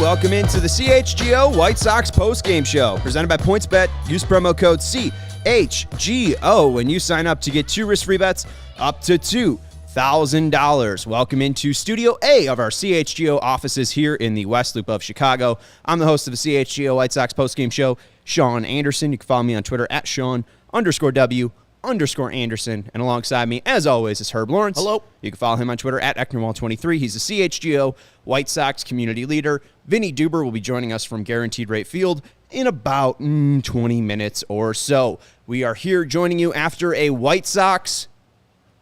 Welcome into the CHGO White Sox Postgame Show, presented by PointsBet. Use promo code CHGO when you sign up to get 2 risk-free bets up to $2,000. Welcome into Studio A of our CHGO offices here in the West Loop of Chicago. I'm the host of the CHGO White Sox Postgame Show, Sean Anderson. You can follow me on Twitter at Sean_W_Anderson. And alongside me, as always, is Herb Lawrence. Hello. You can follow him on Twitter at Ecknerwall23. He's the CHGO White Sox community leader. Vinnie Duber will be joining us from Guaranteed Rate Field in about 20 minutes or so. We are here joining you after a White Sox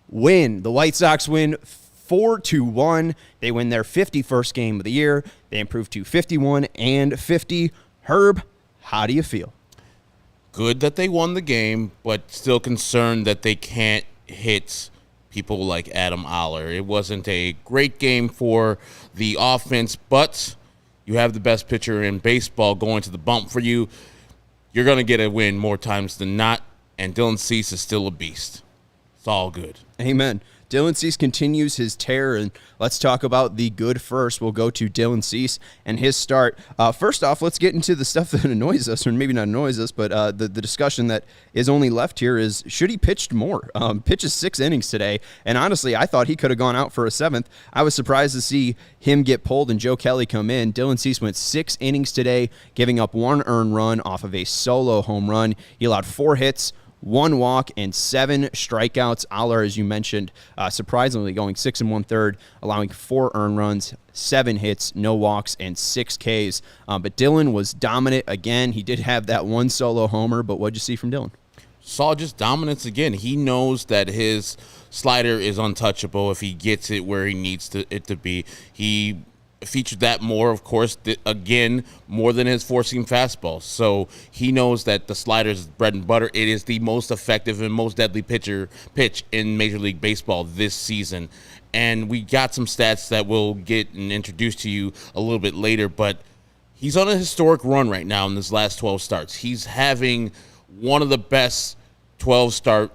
win. The White Sox win 4-1. They win their 51st game of the year. They improve to 51-50. Herb, how do you feel? Good that they won the game, but still concerned that they can't hit people like Adam Oller. It wasn't a great game for the offense, but you have the best pitcher in baseball going to the bump for you. You're going to get a win more times than not, and Dylan Cease is still a beast. It's all good. Amen. Dylan Cease continues his tear, and let's talk about the good first. We'll go to Dylan Cease and his start. First off, let's get into the stuff that annoys us, or maybe not annoys us, but the discussion that is only left here is, should he pitched more? Pitches 6 innings today, and honestly, I thought he could have gone out for a 7th. I was surprised to see him get pulled and Joe Kelly come in. Dylan Cease went 6 innings today, giving up 1 earned run off of a solo home run. He allowed 4 hits, 1 walk, and 7 strikeouts. Oller, as you mentioned, surprisingly going 6 1/3, allowing 4 earned runs, 7 hits, no walks, and 6 Ks. But Dylan was dominant again. He did have that 1 solo homer, but what'd you see from Dylan? Saw just dominance again. He knows that his slider is untouchable if he gets it where he needs it to be. He featured that more, of course, again, more than his four-seam fastball. So he knows that the slider is bread and butter. It is the most effective and most deadly pitch in Major League Baseball this season. And we got some stats that we'll get and introduce to you a little bit later, but he's on a historic run right now in his last 12 starts. He's having one of the best 12-start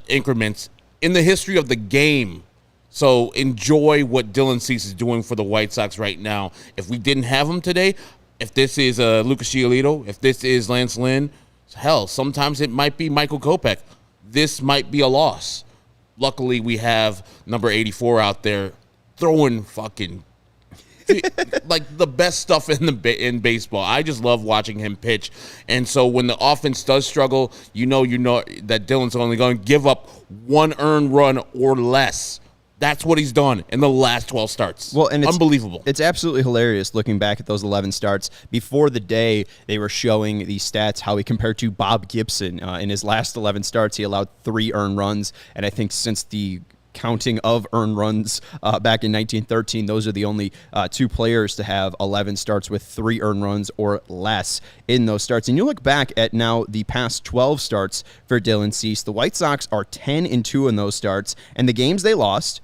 increments in the history of the game. So enjoy what Dylan Cease is doing for the White Sox right now. If we didn't have him today, if this is Lucas Giolito, if this is Lance Lynn, hell, sometimes it might be Michael Kopech. This might be a loss. Luckily, we have number 84 out there throwing fucking like the best stuff in baseball. I just love watching him pitch. And so when the offense does struggle, you know that Dylan's only going to give up 1 earned run or less. That's what he's done in the last 12 starts. Well, and it's unbelievable. It's absolutely hilarious looking back at those 11 starts. Before the day, they were showing these stats, how he compared to Bob Gibson. In his last 11 starts, he allowed 3 earned runs. And I think since the counting of earned runs back in 1913, those are the only 2 players to have 11 starts with 3 earned runs or less in those starts. And you look back at now the past 12 starts for Dylan Cease, the White Sox are 10-2 in those starts, and the games they lost,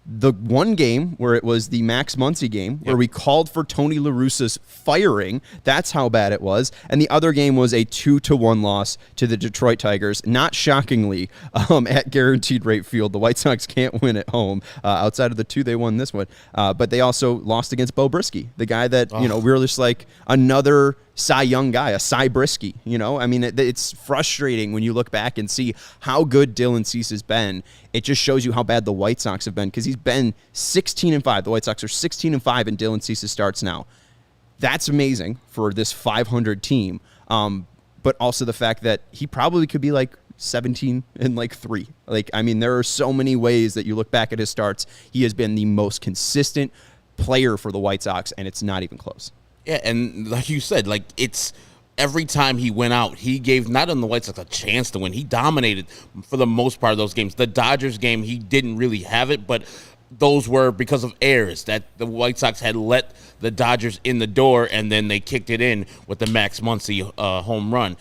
the one game where it was the Max Muncy game where we called for Tony La Russa's firing, that's how bad it was. And the other game was a 2-1 loss to the Detroit Tigers. Not shockingly, at Guaranteed Rate Field. The White Sox can't win at home. Outside of the 2 they won this one. But they also lost against Bo Brisky, the guy that, we were just like another Cy Young guy, a Cy Brisky. I mean, it's frustrating when you look back and see how good Dylan Cease has been. It just shows you how bad the White Sox have been, because he's been 16-5. The White Sox are 16-5 in Dylan Cease's starts now. That's amazing for this 500 team. But also the fact that he probably could be like 17-3. I mean, there are so many ways that you look back at his starts. He has been the most consistent player for the White Sox, and it's not even close. Yeah, and like you said, it's every time he went out, he gave not on the White Sox a chance to win. He dominated for the most part of those games. The Dodgers game, he didn't really have it, but those were because of errors that the White Sox had let the Dodgers in the door, and then they kicked it in with the Max Muncy home run.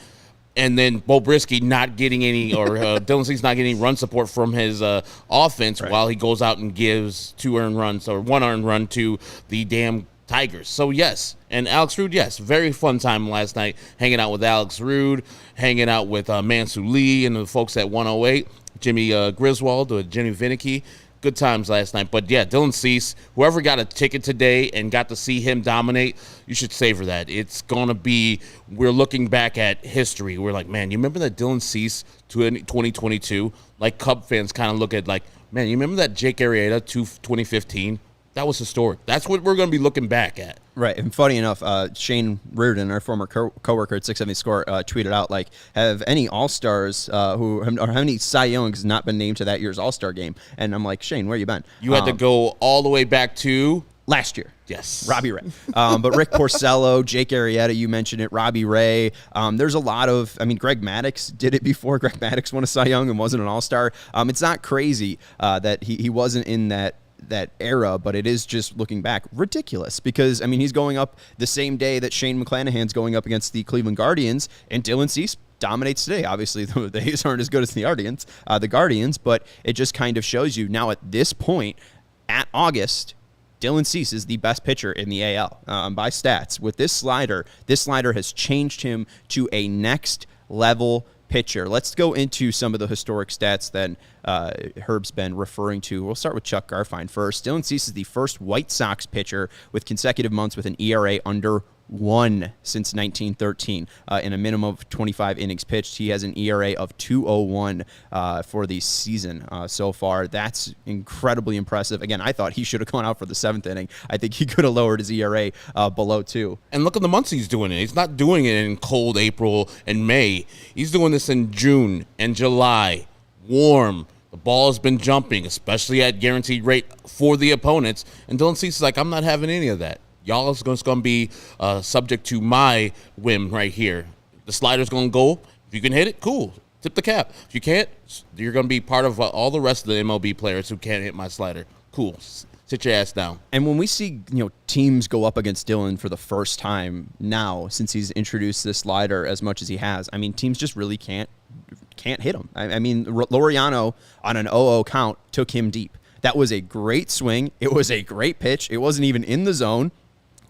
And then Bo Brisky not getting any, or Dylan Cease not getting any run support from his offense, right, while he goes out and gives 2 earned runs or 1 earned run to the damn Tigers. So, yes. And Alex Rude, yes, very fun time last night hanging out with Alex Rude, hanging out with Mansu Lee and the folks at 108, Jimmy Griswold or Jimmy Vinicky. Good times last night. But, yeah, Dylan Cease, whoever got a ticket today and got to see him dominate, you should savor that. It's going to be, we're looking back at history. We're like, man, you remember that Dylan Cease 2022? Like, Cub fans kind of look at like, man, you remember that Jake Arrieta 2015? That was historic. That's what we're going to be looking back at. Right, and funny enough, Shane Reardon, our former coworker at 670 Score, tweeted out, like, have any All-Stars or have any Cy Youngs not been named to that year's All-Star game? And I'm like, Shane, where you been? You had to go all the way back to last year. Yes. Robbie Ray. But Rick Porcello, Jake Arrieta, you mentioned it, Robbie Ray. There's a lot of, Greg Maddux did it before. Greg Maddux won a Cy Young and wasn't an All-Star. It's not crazy that he wasn't in that era, but it is, just looking back, ridiculous because, he's going up the same day that Shane McClanahan's going up against the Cleveland Guardians, and Dylan Cease dominates today. Obviously, the A's aren't as good as the Guardians, but it just kind of shows you now at this point, at August, Dylan Cease is the best pitcher in the AL by stats. With this slider has changed him to a next level pitcher. Let's go into some of the historic stats that Herb's been referring to. We'll start with Chuck Garfien first. Dylan Cease is the first White Sox pitcher with consecutive months with an ERA under 1 since 1913 in a minimum of 25 innings pitched. He has an ERA of 2.01 for the season so far. That's incredibly impressive. Again, I thought he should have gone out for the 7th inning. I think he could have lowered his ERA below 2. And look at the months he's doing it. He's not doing it in cold April and May. He's doing this in June and July. Warm. The ball has been jumping, especially at guaranteed rate for the opponents. And Dylan Cease is like, I'm not having any of that. Y'all is going to be subject to my whim right here. The slider's going to go. If you can hit it, cool. Tip the cap. If you can't, you're going to be part of all the rest of the MLB players who can't hit my slider. Cool. Sit your ass down. And when we see teams go up against Dylan for the first time now, since he's introduced this slider as much as he has, teams just really can't hit him. Laureano on an 0-0 count took him deep. That was a great swing. It was a great pitch. It wasn't even in the zone.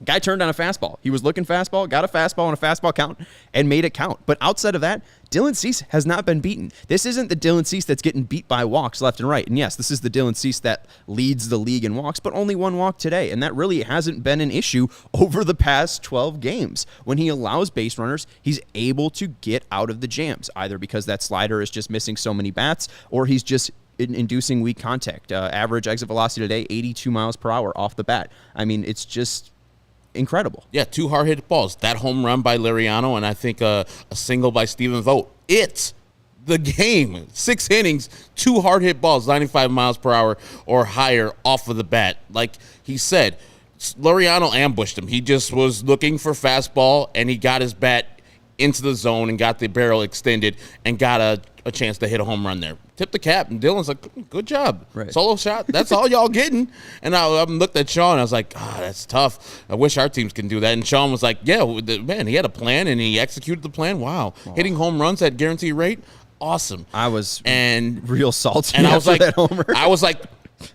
Guy turned on a fastball. He was looking fastball, got a fastball on a fastball count, and made it count. But outside of that, Dylan Cease has not been beaten. This isn't the Dylan Cease that's getting beat by walks left and right. And yes, this is the Dylan Cease that leads the league in walks, but only 1 walk today. And that really hasn't been an issue over the past 12 games. When he allows base runners, he's able to get out of the jams, either because that slider is just missing so many bats, or he's just inducing weak contact. Average exit velocity today, 82 miles per hour off the bat. It's just incredible. Yeah, 2 hard hit balls. That home run by Laureano, and I think a single by Stephen Vogt. It's the game. 6 innings, 2 hard hit balls, 95 miles per hour or higher off of the bat. Like he said, Laureano ambushed him. He just was looking for fastball, and he got his bat into the zone and got the barrel extended and got a chance to hit a home run there. Tip the cap, and Dylan's like, good job. Right. Solo shot, that's all y'all getting. And I looked at Sean, and I was like, that's tough. I wish our teams can do that. And Sean was like, yeah, man, he had a plan, and he executed the plan. Wow. Hitting home runs at guaranteed rate, awesome. I was real salty and I was like, that homer. I was like,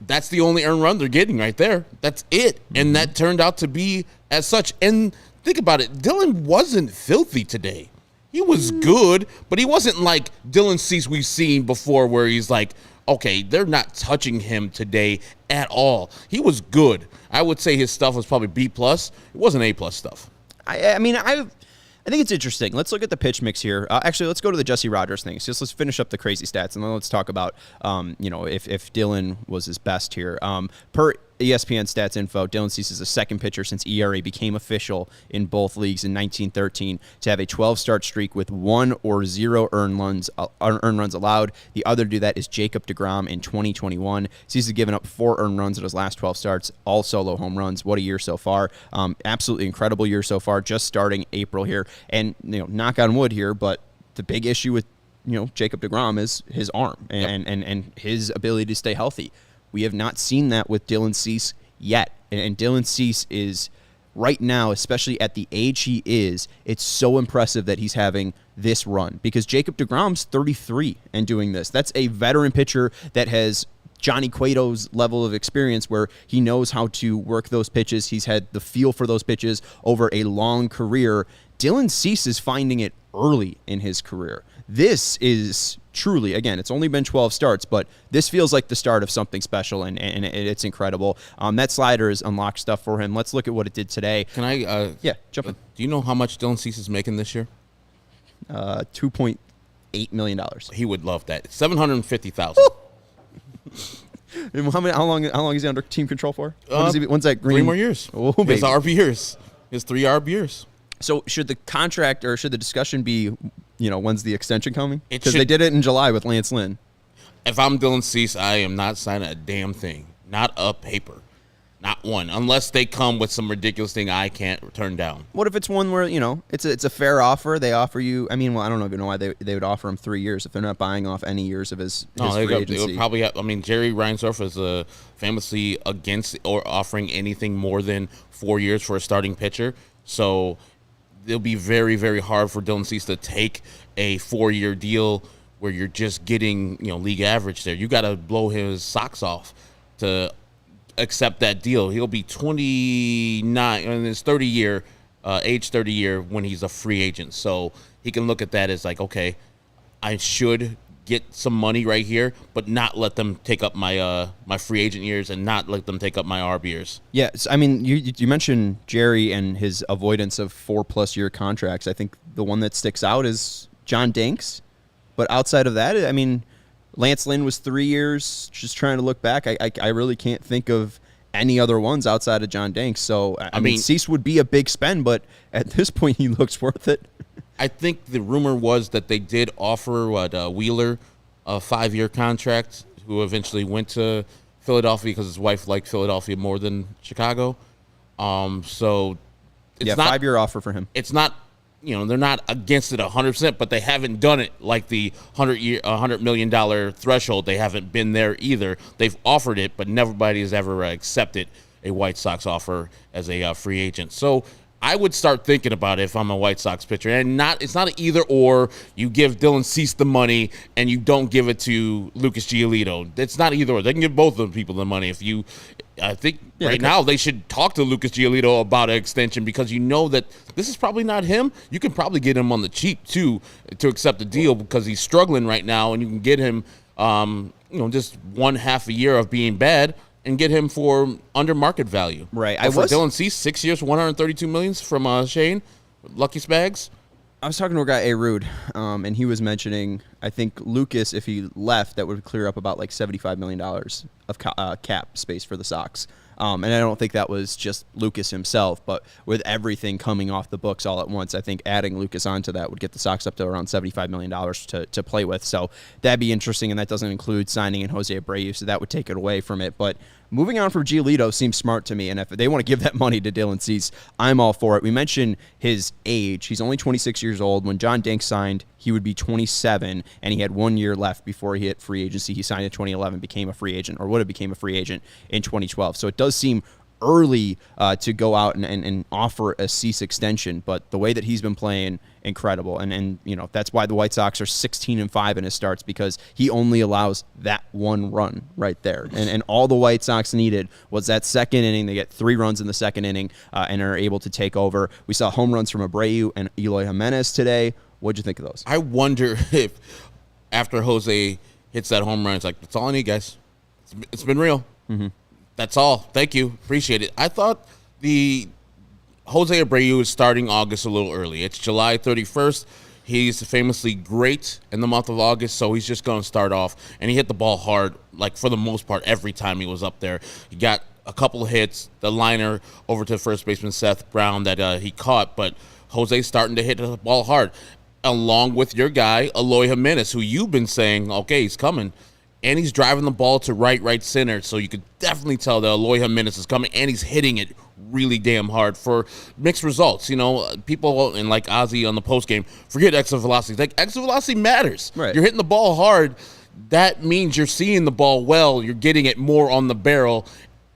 that's the only earned run they're getting right there. That's it. And that turned out to be as such. And think about it, Dylan wasn't filthy today. He was good, but he wasn't like Dylan Cease we've seen before where he's like, okay, they're not touching him today at all. He was good. I would say his stuff was probably B+. It wasn't A+ stuff. I think it's interesting. Let's look at the pitch mix here. Actually, let's go to the Jesse Rogers thing. So let's finish up the crazy stats, and then let's talk about, if Dylan was his best here. Per ESPN stats info, Dylan Cease is the second pitcher since ERA became official in both leagues in 1913 to have a 12-start streak with 1 or 0 earned runs allowed. The other to do that is Jacob deGrom in 2021. Cease has given up 4 earned runs in his last 12 starts, all solo home runs. What a year so far. Absolutely incredible year so far, just starting April here. And, knock on wood here, but the big issue with, Jacob deGrom is his arm and his ability to stay healthy. We have not seen that with Dylan Cease yet. And Dylan Cease is right now, especially at the age he is, it's so impressive that he's having this run because Jacob deGrom's 33 and doing this. That's a veteran pitcher that has Johnny Cueto's level of experience where he knows how to work those pitches. He's had the feel for those pitches over a long career. Dylan Cease is finding it early in his career. This is truly, again, it's only been 12 starts, but this feels like the start of something special, and it's incredible. That slider has unlocked stuff for him. Let's look at what it did today. Can I? Yeah, jump in. Do you know how much Dylan Cease is making this year? $2.8 million. He would love that. $750,000. How long is he under team control for? When's that green? 3 more years. Oh, baby. His RB years. His 3 RB years. So should the contract or should the discussion be, when's the extension coming? Because they did it in July with Lance Lynn. If I'm Dylan Cease, I am not signing a damn thing. Not a paper. Not one. Unless they come with some ridiculous thing I can't turn down. What if it's one where, it's a fair offer? They offer you, I don't even know why they would offer him 3 years if they're not buying off any years of his free agency. They would probably have, Jerry Reinsdorf is famously against or offering anything more than 4 years for a starting pitcher. So it'll be very, very hard for Dylan Cease to take a 4-year deal where you're just getting, league average there. You got to blow his socks off to accept that deal. He'll be 29 in his 30-year, age 30 year when he's a free agent. So he can look at that as like, okay, I should get some money right here, but not let them take up my my free agent years and not let them take up my RB years. Yes, you mentioned Jerry and his avoidance of 4+ year contracts. I think the one that sticks out is John Danks. But outside of that, Lance Lynn was 3 years. Just trying to look back, I really can't think of any other ones outside of John Danks. So I mean, Cease would be a big spend, but at this point, he looks worth it. I think the rumor was that they did offer Wheeler a 5-year contract, who eventually went to Philadelphia because his wife liked Philadelphia more than Chicago. So it's not 5-year offer for him. It's not, they're not against it 100%, but they haven't done it like the $100 million threshold. They haven't been there either. They've offered it, but nobody has ever accepted a White Sox offer as a free agent. So I would start thinking about it if I'm a White Sox pitcher. And it's not an either or. You give Dylan Cease the money and you don't give it to Lucas Giolito. It's not either or. They can give both of the people the money. I think now they should talk to Lucas Giolito about an extension because that this is probably not him. You can probably get him on the cheap too to accept the deal because he's struggling right now, and you can get him, just 1/2 a year of being bad and get him for under market value. Right. For Dylan Cease, 6 years, $132 million from Shane, Lucky Spags. I was talking to a guy, Abreu, and he was mentioning, I think Lucas, if he left, that would clear up about like $75 million of cap space for the Sox. And I don't think that was just Lucas himself, but with everything coming off the books all at once, I think adding Lucas onto that would get the Sox up to around $75 million to play with. So that'd be interesting, and that doesn't include signing in Jose Abreu, so that would take it away from it. But moving on from Giolito seems smart to me, and if they want to give that money to Dylan Cease, I'm all for it. We mentioned his age. He's only 26 years old. When John Danks signed, he would be 27, and he had 1 year left before he hit free agency. He signed in 2011, became a free agent, or would have became a free agent in 2012. So it does seem early to go out and offer a Cease extension, but the way that he's been playing, incredible. And that's why the White Sox are 16-5 in his starts, because he only allows that one run right there. And all the White Sox needed was that second inning. They get 3 runs in the second inning and are able to take over. We saw home runs from Abreu and Eloy Jimenez today. What'd you think of those? I wonder if after Jose hits that home run, it's like, that's all I need, guys. It's been real. Mm-hmm. That's all. Thank you. Appreciate it. I thought the Jose Abreu is starting August a little early. It's July 31st. He's famously great in the month of August, so he's just going to start off. And he hit the ball hard, like for the most part, every time he was up there. He got a couple of hits, the liner over to first baseman Seth Brown that he caught, but Jose's starting to hit the ball hard, along with your guy, Eloy Jimenez, who you've been saying, okay, he's coming, and he's driving the ball to right center, so you could definitely tell that Eloy Jimenez is coming, and he's hitting it really damn hard for mixed results. You know, people, and like Ozzy on the postgame, forget exit velocity. Like, exit velocity matters. Right. You're hitting the ball hard. That means you're seeing the ball well. You're getting it more on the barrel,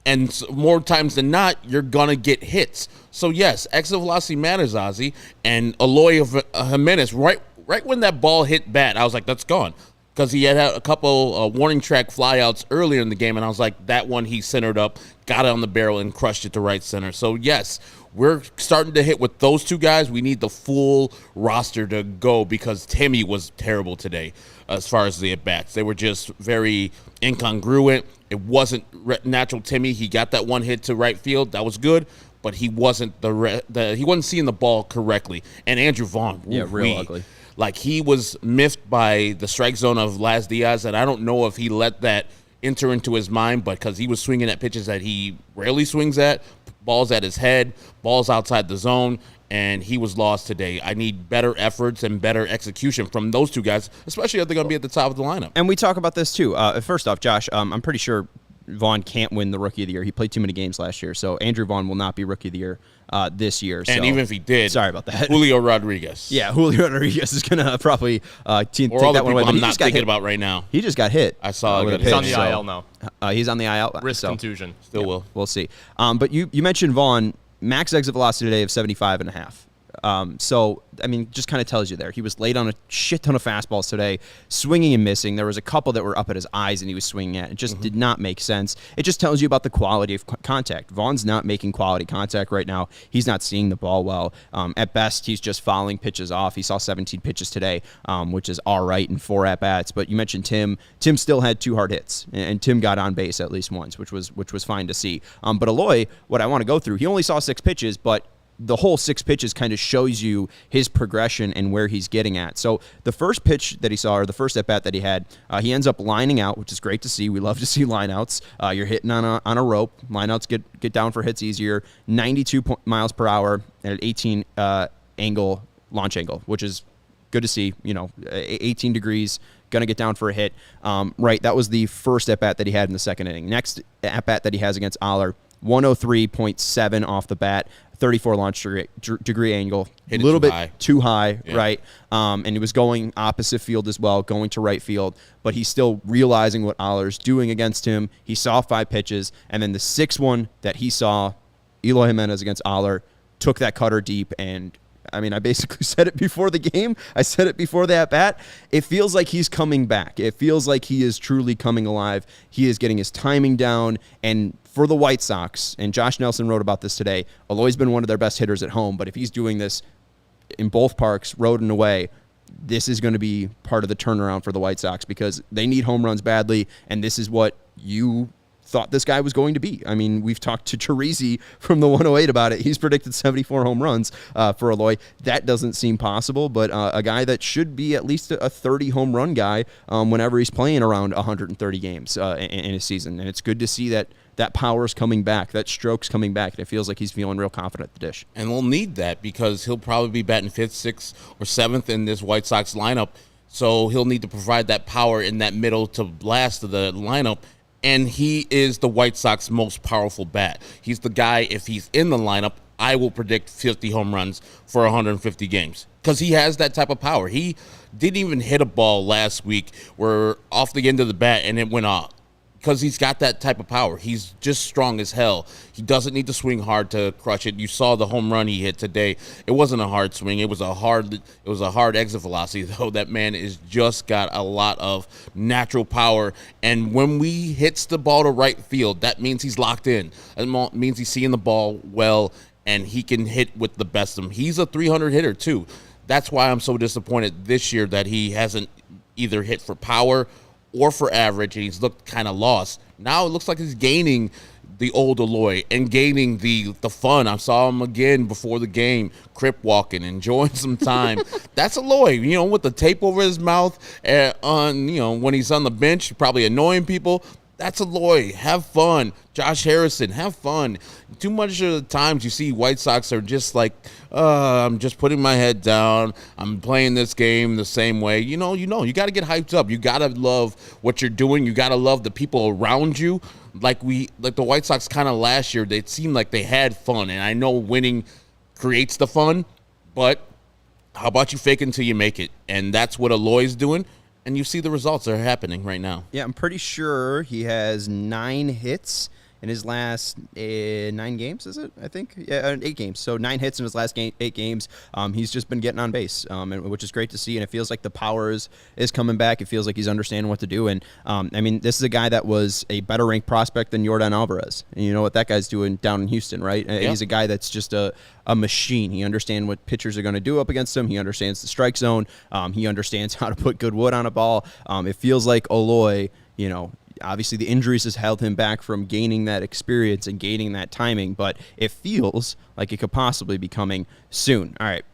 and more times than not, you're going to get hits. So, yes, exit velocity matters, Ozzy. And Eloy Jimenez, right when that ball hit bat, I was like, that's gone. Because he had a couple warning track flyouts earlier in the game, and I was like, that one he centered up, got it on the barrel, and crushed it to right center. So, yes, we're starting to hit with those two guys. We need the full roster to go because Timmy was terrible today as far as the at-bats. They were just very incongruent. It wasn't natural Timmy. He got that one hit to right field. That was good, but he wasn't he wasn't seeing the ball correctly. And Andrew Vaughn, real ugly. Like, he was miffed by the strike zone of Laz Diaz, and I don't know if he let that enter into his mind, but because he was swinging at pitches that he rarely swings at, balls at his head, balls outside the zone, and he was lost today. I need better efforts and better execution from those two guys, especially if they're going to be at the top of the lineup. And we talk about this, too. First off, Josh, I'm pretty sure Vaughn can't win the Rookie of the Year. He played too many games last year, so Andrew Vaughn will not be Rookie of the Year this year. And even if he did, sorry about that. Julio Rodriguez. Yeah, Julio Rodriguez is going to probably take or that one away. I'm not thinking about right now. He just got hit. I saw it. He's on the IL now. He's on the IL. Wrist contusion. Still will. We'll see. But you mentioned Vaughn, max exit velocity today of 75.5. So, I mean, just kind of tells you there. He was late on a shit ton of fastballs today, swinging and missing. There was a couple that were up at his eyes and he was swinging at. It just did not make sense. It just tells you about the quality of contact. Vaughn's not making quality contact right now. He's not seeing the ball well. At best, he's just fouling pitches off. He saw 17 pitches today, which is all right in 4 at-bats. But you mentioned Tim. Tim still had 2 hard hits, and Tim got on base at least once, which was fine to see. But Eloy, what I want to go through, he only saw 6 pitches, but the whole 6 pitches kind of shows you his progression and where he's getting at. So the first pitch that he saw, or the first at-bat that he had, he ends up lining out, which is great to see. We love to see lineouts. You're hitting on a rope. Lineouts get down for hits easier. 92 miles per hour at an 18 launch angle, which is good to see. 18 degrees, going to get down for a hit. Right, that was the first at-bat that he had in the second inning. Next at-bat that he has against Aller, 103.7 off the bat, 34 launch degree angle, a little bit too high, yeah. Right? And he was going opposite field as well, going to right field, but he's still realizing what Aller's doing against him. He saw 5 pitches, and then the 6th one that he saw, Eloy Jimenez against Aller, took that cutter deep, and I mean, I basically said it before the game. I said it before the at-bat. It feels like he's coming back. It feels like he is truly coming alive. He is getting his timing down. And for the White Sox, and Josh Nelson wrote about this today, Eloy's been one of their best hitters at home, but if he's doing this in both parks, road and away, this is going to be part of the turnaround for the White Sox because they need home runs badly, and this is what you thought this guy was going to be. I mean, we've talked to Teresi from the 108 about it. He's predicted 74 home runs for Eloy. That doesn't seem possible, but a guy that should be at least a 30 home run guy whenever he's playing around 130 games in a season. And it's good to see that power's coming back, that stroke's coming back, and it feels like he's feeling real confident at the dish. And we'll need that because he'll probably be batting 5th, 6th, or 7th in this White Sox lineup. So he'll need to provide that power in that middle to blast of the lineup. And he is the White Sox most powerful bat. He's the guy, if he's in the lineup, I will predict 50 home runs for 150 games because he has that type of power. He didn't even hit a ball last week where off the end of the bat and it went off because he's got that type of power. He's just strong as hell. He doesn't need to swing hard to crush it. You saw the home run he hit today. It wasn't a hard swing. It was a hard exit velocity, though. That man is just got a lot of natural power. And when he hits the ball to right field, that means he's locked in. That means he's seeing the ball well, and he can hit with the best of them. He's a 300 hitter, too. That's why I'm so disappointed this year that he hasn't either hit for power or for average, and he's looked kind of lost. Now it looks like he's gaining the old Eloy and gaining the fun. I saw him again before the game, crip walking, enjoying some time. That's Eloy, with the tape over his mouth when he's on the bench, probably annoying people. That's Eloy. Have fun. Josh Harrison, have fun. Too much of the times you see White Sox are just like, I'm just putting my head down. I'm playing this game the same way. You got to get hyped up. You got to love what you're doing. You got to love the people around you. Like the White Sox kind of last year, they seemed like they had fun. And I know winning creates the fun, but how about you fake it until you make it? And that's what Eloy's doing. And you see the results that are happening right now. Yeah, I'm pretty sure he has 9 hits in his last 9 games, is it? I think. Yeah, 8 games. So 9 hits in his last 8 games. He's just been getting on base, which is great to see. And it feels like the power is coming back. It feels like he's understanding what to do. And, this is a guy that was a better ranked prospect than Yordan Alvarez. And you know what that guy's doing down in Houston, right? Yep. He's a guy that's just a machine. He understands what pitchers are going to do up against him. He understands the strike zone. He understands how to put good wood on a ball. It feels like Eloy, obviously the injuries has held him back from gaining that experience and gaining that timing, but it feels like it could possibly be coming soon. All right.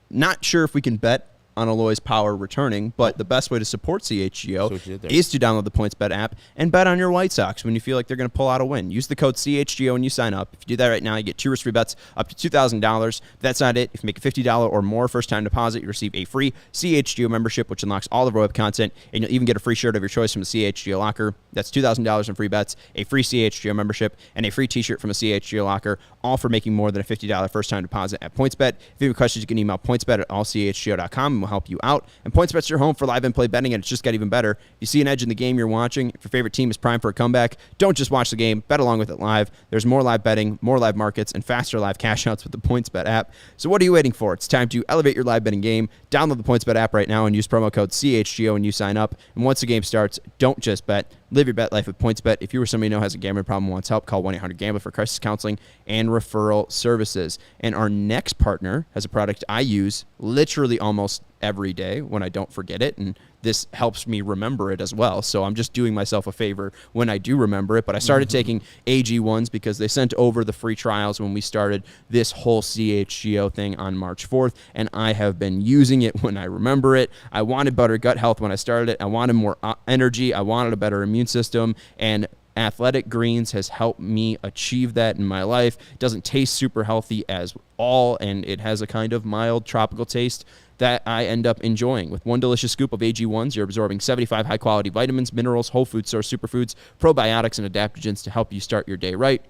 Not sure if we can bet on Eloy's power returning, but the best way to support CHGO is to download the PointsBet app and bet on your White Sox when you feel like they're going to pull out a win. Use the code CHGO when you sign up. If you do that right now, you get 2 risk-free bets up to $2,000. That's not it. If you make a $50 or more first-time deposit, you receive a free CHGO membership, which unlocks all of our web content, and you'll even get a free shirt of your choice from the CHGO locker. That's $2,000 in free bets, a free CHGO membership, and a free t-shirt from a CHGO locker, all for making more than a $50 first-time deposit at PointsBet. If you have questions, you can email pointsbet@allchgo.com, and we'll help you out. And PointsBet's your home for live and play betting, and it's just got even better. If you see an edge in the game you're watching, if your favorite team is primed for a comeback, don't just watch the game, bet along with it live. There's more live betting, more live markets, and faster live cash outs with the PointsBet app. So what are you waiting for? It's time to elevate your live betting game. Download the PointsBet app right now and use promo code CHGO when you sign up. And once the game starts, don't just bet. Live your bet life with PointsBet. If you or somebody you know has a gambling problem and wants help, call 1-800-GAMBLER for crisis counseling and referral services. And our next partner has a product I use literally almost every day when I don't forget it, and this helps me remember it as well. So I'm just doing myself a favor when I do remember it. But I started taking AG1s because they sent over the free trials when we started this whole CHGO thing on March 4th, and I have been using it when I remember it. I wanted better gut health when I started it. I wanted more energy. I wanted a better immune system, and Athletic Greens has helped me achieve that in my life. It doesn't taste super healthy as all, and it has a kind of mild tropical taste that I end up enjoying. With one delicious scoop of AG1s, you're absorbing 75 high-quality vitamins, minerals, whole food source superfoods, probiotics, and adaptogens to help you start your day right.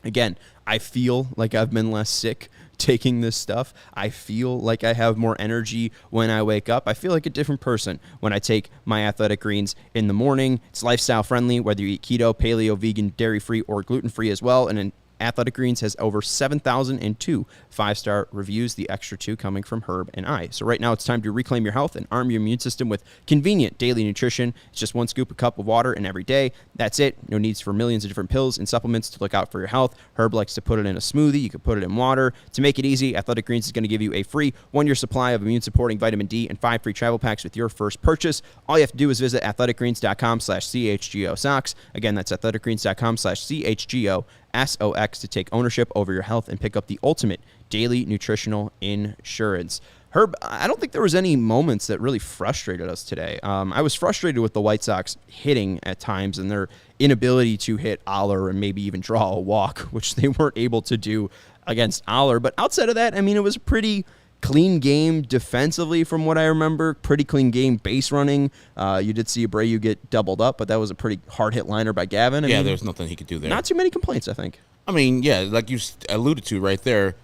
Again, I feel like I've been less sick taking this stuff. I feel like I have more energy when I wake up. I feel like a different person when I take my Athletic Greens in the morning. It's lifestyle friendly, whether you eat keto, paleo, vegan, dairy-free, or gluten-free as well. And Athletic Greens has over 7,002 5-star reviews, the extra 2 coming from Herb and I. So right now it's time to reclaim your health and arm your immune system with convenient daily nutrition. It's just 1 scoop, a cup of water, and every day. That's it. No needs for millions of different pills and supplements to look out for your health. Herb likes to put it in a smoothie. You can put it in water. To make it easy, Athletic Greens is going to give you a free 1-year supply of immune-supporting vitamin D and 5 free travel packs with your first purchase. All you have to do is visit athleticgreens.com/CHGO Sox. Again, that's athleticgreens.com/CHGO SOX to take ownership over your health and pick up the ultimate daily nutritional insurance. Herb, I don't think there was any moments that really frustrated us today. I was frustrated with the White Sox hitting at times and their inability to hit Aller and maybe even draw a walk, which they weren't able to do against Aller. But outside of that, it was a pretty clean game defensively from what I remember. Pretty clean game base running. You did see Abreu get doubled up, but that was a pretty hard-hit liner by Gavin. There's nothing he could do there. Not too many complaints, I think. Like you alluded to right there,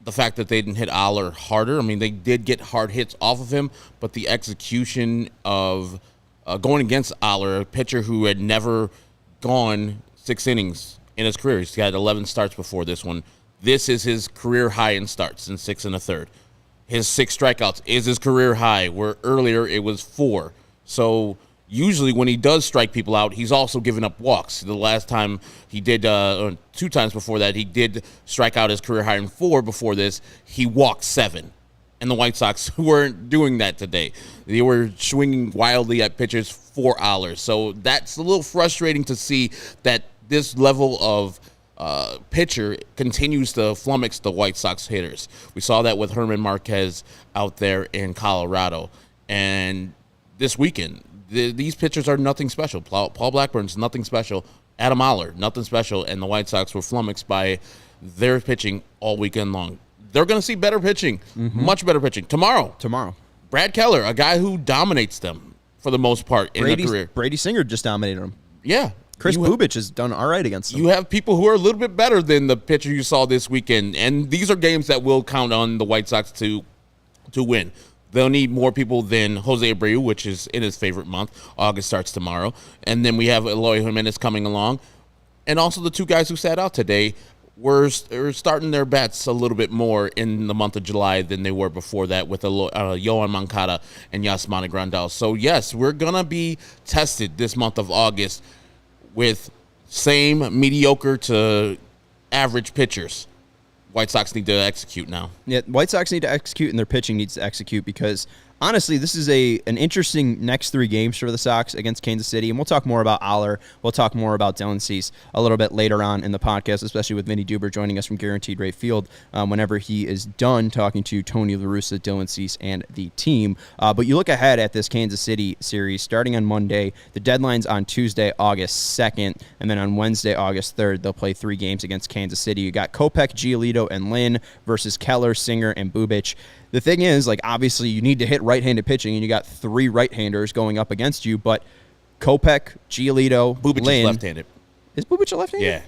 the fact that they didn't hit Aller harder. They did get hard hits off of him, but the execution of going against Aller, a pitcher who had never gone 6 innings in his career. He's had 11 starts before this one. This is his career high in starts in 6 1/3. His 6 strikeouts is his career high, where earlier it was 4. So usually when he does strike people out, he's also giving up walks. The last time he did, 2 times before that, he did strike out his career high in 4 before this. He walked 7. And the White Sox weren't doing that today. They were swinging wildly at pitchers for Aller. So that's a little frustrating to see that this level of pitcher continues to flummox the White Sox hitters. We saw that with Herman Marquez out there in Colorado. And this weekend, these pitchers are nothing special. Paul Blackburn's nothing special. Adam Oller, nothing special. And the White Sox were flummoxed by their pitching all weekend long. They're going to see better pitching, much better pitching. Tomorrow. Brad Keller, a guy who dominates them for the most part in their career. Brady Singer just dominated him. Yeah. Chris Bubich has done all right against them. You have people who are a little bit better than the pitcher you saw this weekend, and these are games that will count on the White Sox to win. They'll need more people than Jose Abreu, which is in his favorite month. August starts tomorrow. And then we have Eloy Jimenez coming along. And also the two guys who sat out today were starting their bats a little bit more in the month of July than they were before that with Yohan Moncada and Yasmani Grandall. So, yes, we're going to be tested this month of August with same mediocre to average pitchers. White Sox need to execute now. Yeah, White Sox need to execute, and their pitching needs to execute because, honestly, this is an interesting next 3 games for the Sox against Kansas City, and we'll talk more about Oller. We'll talk more about Dylan Cease a little bit later on in the podcast, especially with Vinnie Duber joining us from Guaranteed Rate Field whenever he is done talking to Tony La Russa, Dylan Cease, and the team. But you look ahead at this Kansas City series starting on Monday. The deadline's on Tuesday, August 2nd, and then on Wednesday, August 3rd, they'll play 3 games against Kansas City. You got Kopech, Giolito, and Lynn versus Keller, Singer, and Bubich. The thing is, obviously, you need to hit right-handed pitching, and you got 3 right-handers going up against you, but Kopech, Giolito, Bubich Lynn. is left-handed. Is Bubich a left-handed?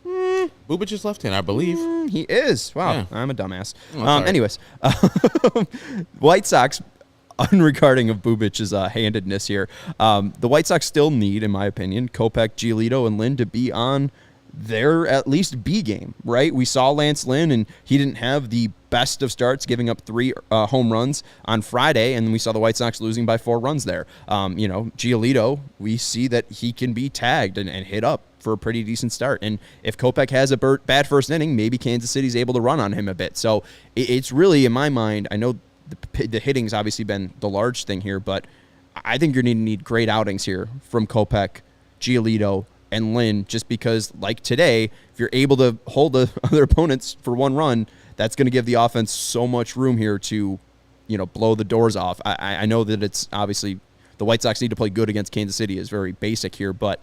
Yeah. Bubich is left-handed, I believe. He is. Wow, Yeah. I'm a dumbass. Oh, Anyways, White Sox, unregarding of Bubich's handedness here, the White Sox still need, in my opinion, Kopech, Giolito, and Lynn to be on their at least B game, right? We saw Lance Lynn, and he didn't have the best of starts, giving up 3 home runs on Friday, and we saw the White Sox losing by 4 runs there. Giolito, we see that he can be tagged and hit up for a pretty decent start. And if Kopech has a bad first inning, maybe Kansas City's able to run on him a bit. So it's really, in my mind, I know the hitting's obviously been the large thing here, but I think you're going to need great outings here from Kopech, Giolito, and Lynn, just because, like today, if you're able to hold the other opponents for 1 run, that's going to give the offense so much room here to, blow the doors off. I know that it's obviously the White Sox need to play good against Kansas City is very basic here, but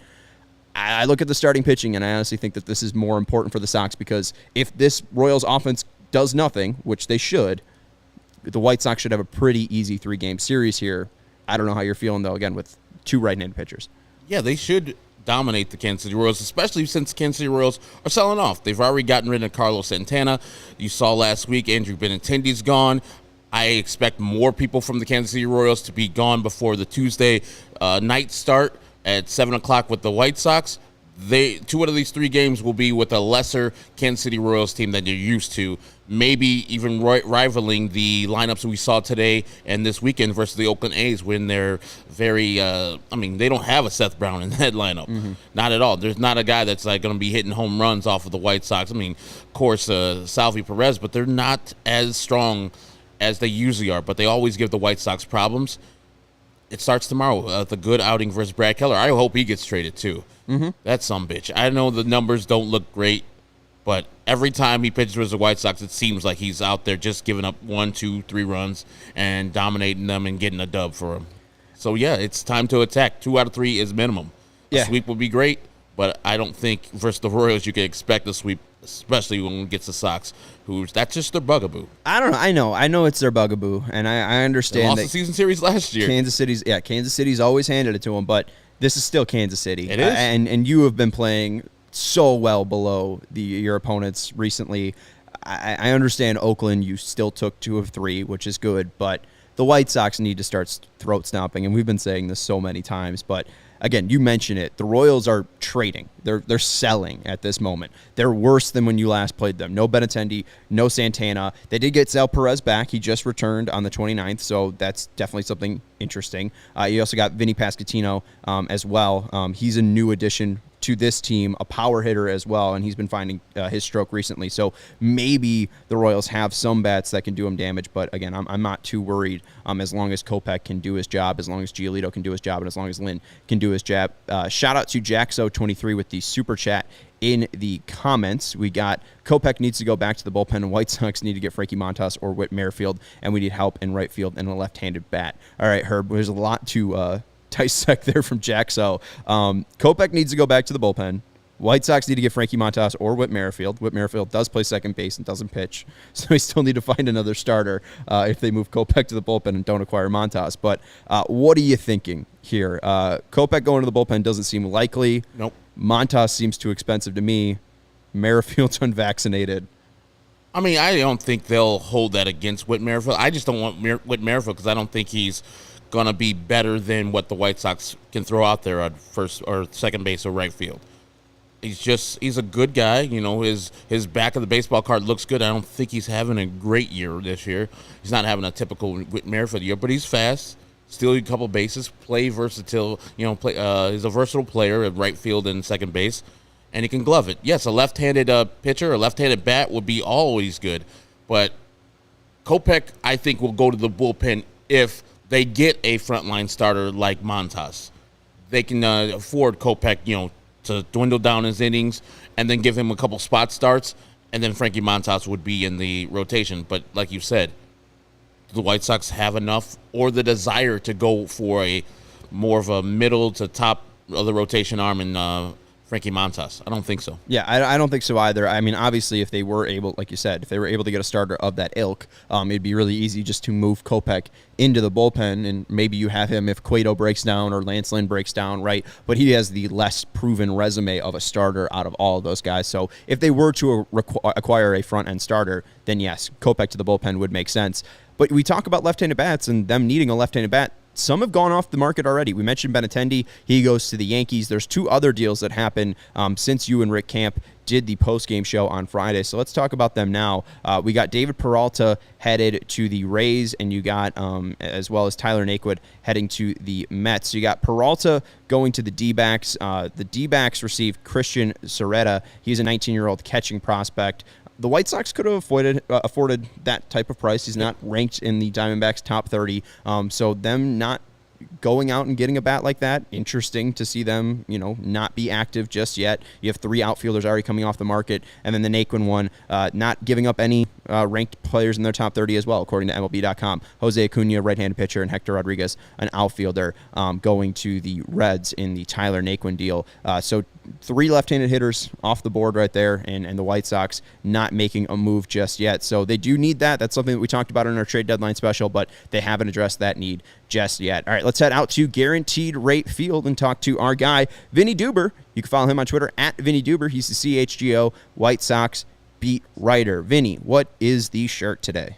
I look at the starting pitching, and I honestly think that this is more important for the Sox because if this Royals offense does nothing, which they should, the White Sox should have a pretty easy 3-game series here. I don't know how you're feeling, though, again, with 2 right-handed pitchers. Yeah, they should dominate the Kansas City Royals, especially since Kansas City Royals are selling off. They've already gotten rid of Carlos Santana. You saw last week Andrew Benintendi's gone. I expect more people from the Kansas City Royals to be gone before the Tuesday night start at 7 o'clock with the White Sox. 2 out of these 3 games will be with a lesser Kansas City Royals team than you're used to, maybe even rivaling the lineups we saw today and this weekend versus the Oakland A's when they're very, they don't have a Seth Brown in that lineup. Mm-hmm. Not at all. There's not a guy that's going to be hitting home runs off of the White Sox. Of course, Salvi Perez, but they're not as strong as they usually are, but they always give the White Sox problems. It starts tomorrow with a good outing versus Brad Keller. I hope he gets traded, too. Mm-hmm. That sumbitch. I know the numbers don't look great, but every time he pitches versus the White Sox, it seems like he's out there just giving up 1, 2, 3 runs and dominating them and getting a dub for him. So, yeah, it's time to attack. 2 out of 3 is minimum. A sweep would be great, but I don't think versus the Royals you can expect a sweep, especially when it gets the Sox, that's just their bugaboo. I don't know. I know it's their bugaboo, and I understand they lost that the season series last year. Kansas City's always handed it to them, but this is still Kansas City. It is. And you have been playing so well below your opponents recently. I understand Oakland, you still took 2 of 3, which is good, but the White Sox need to start throat stomping, and we've been saying this so many times, but again, you mentioned it. The Royals are trading. They're selling at this moment. They're worse than when you last played them. No Benintendi, no Santana. They did get Sal Perez back. He just returned on the 29th, so that's definitely something interesting. You also got Vinny Pasquantino as well. He's a new addition to this team, a power hitter as well, and he's been finding his stroke recently. So maybe the Royals have some bats that can do him damage, but again, I'm not too worried as long as Kopech can do his job, as long as Giolito can do his job, and as long as Lynn can do his job. Shout out to Jaxo23 with the super chat in the comments. We got Kopech needs to go back to the bullpen, and White Sox need to get Frankie Montas or Whit Merrifield, and we need help in right field and a left-handed bat. All right, Herb, there's a lot to dissect there from Jack. So Kopech needs to go back to the bullpen. White Sox need to get Frankie Montas or Whit Merrifield. Whit Merrifield does play second base and doesn't pitch, so we still need to find another starter if they move Kopech to the bullpen and don't acquire Montas. But what are you thinking here? Kopech going to the bullpen doesn't seem likely. Nope. Montas seems too expensive to me. Merrifield's unvaccinated. I mean, I don't think they'll hold that against Whit Merrifield. I just don't want Whit Merrifield because I don't think he's going to be better than what the White Sox can throw out there at first or second base or right field. He's a good guy. You know, his back of the baseball card looks good. I don't think he's having a great year this year. He's not having a typical Whit Merrifield year, but he's fast, steal a couple bases, play versatile. You know, he's a versatile player at right field and second base, and he can glove it. Yes, a left-handed pitcher, a left-handed bat would be always good, but Kopech, I think, will go to the bullpen if they get a frontline starter like Montas. They can afford Kopech, you know, to dwindle down his innings and then give him a couple spot starts, and then Frankie Montas would be in the rotation. But like you said, do the White Sox have enough or the desire to go for a more of a middle to top of the rotation arm in Frankie Montas? I don't think so. Yeah, I don't think so either. I mean, obviously, if they were able, like you said, if they were able to get a starter of that ilk, it'd be really easy just to move Kopech into the bullpen, and maybe you have him if Cueto breaks down or Lance Lynn breaks down, right? But he has the less proven resume of a starter out of all of those guys. So if they were to acquire a front-end starter, then yes, Kopech to the bullpen would make sense. But we talk about left-handed bats and them needing a left-handed bat. Some have gone off the market already. We mentioned Benintendi. He goes to the Yankees. There's two other deals that happened since you and Rick Camp did the post-game show on Friday. So let's talk about them now. We got David Peralta headed to the Rays, and you got, as well as Tyler Naquin, heading to the Mets. So you got Peralta going to the D-backs. The D-backs received Christian Soretta. He's a 19-year-old catching prospect. The White Sox could have afforded that type of price. He's not ranked in the Diamondbacks top 30. So them not going out and getting a bat like that, interesting to see them, you know, not be active just yet. You have three outfielders already coming off the market, and then the Naquin one, not giving up any ranked players in their top 30 as well, according to MLB.com. Jose Acuna, right-handed pitcher, and Hector Rodriguez, an outfielder, going to the Reds in the Tyler Naquin deal. So three left-handed hitters off the board right there, and the White Sox not making a move just yet. So they do need that. That's something that we talked about in our trade deadline special, but they haven't addressed that need just yet. All right, let's head out to Guaranteed Rate Field and talk to our guy, Vinnie Duber. You can follow him on Twitter at Vinnie Duber. He's the CHGO White Sox beat writer. Vinny, what is the shirt today?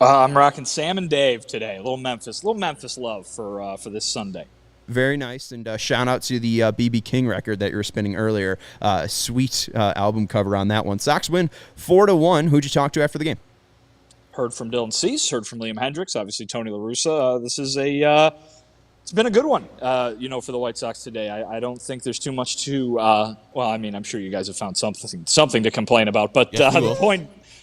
I'm rocking Sam and Dave today. A little Memphis love for this Sunday. Very nice, and shout out to the B.B. King record that you were spinning earlier. Sweet album cover on that one. Sox win 4-1. Who'd you talk to after the game? Heard from Dylan Cease, heard from Liam Hendricks, obviously Tony La Russa. This is it's been a good one, for the White Sox today. I don't think there's too much to, I'm sure you guys have found something to complain about, but yes,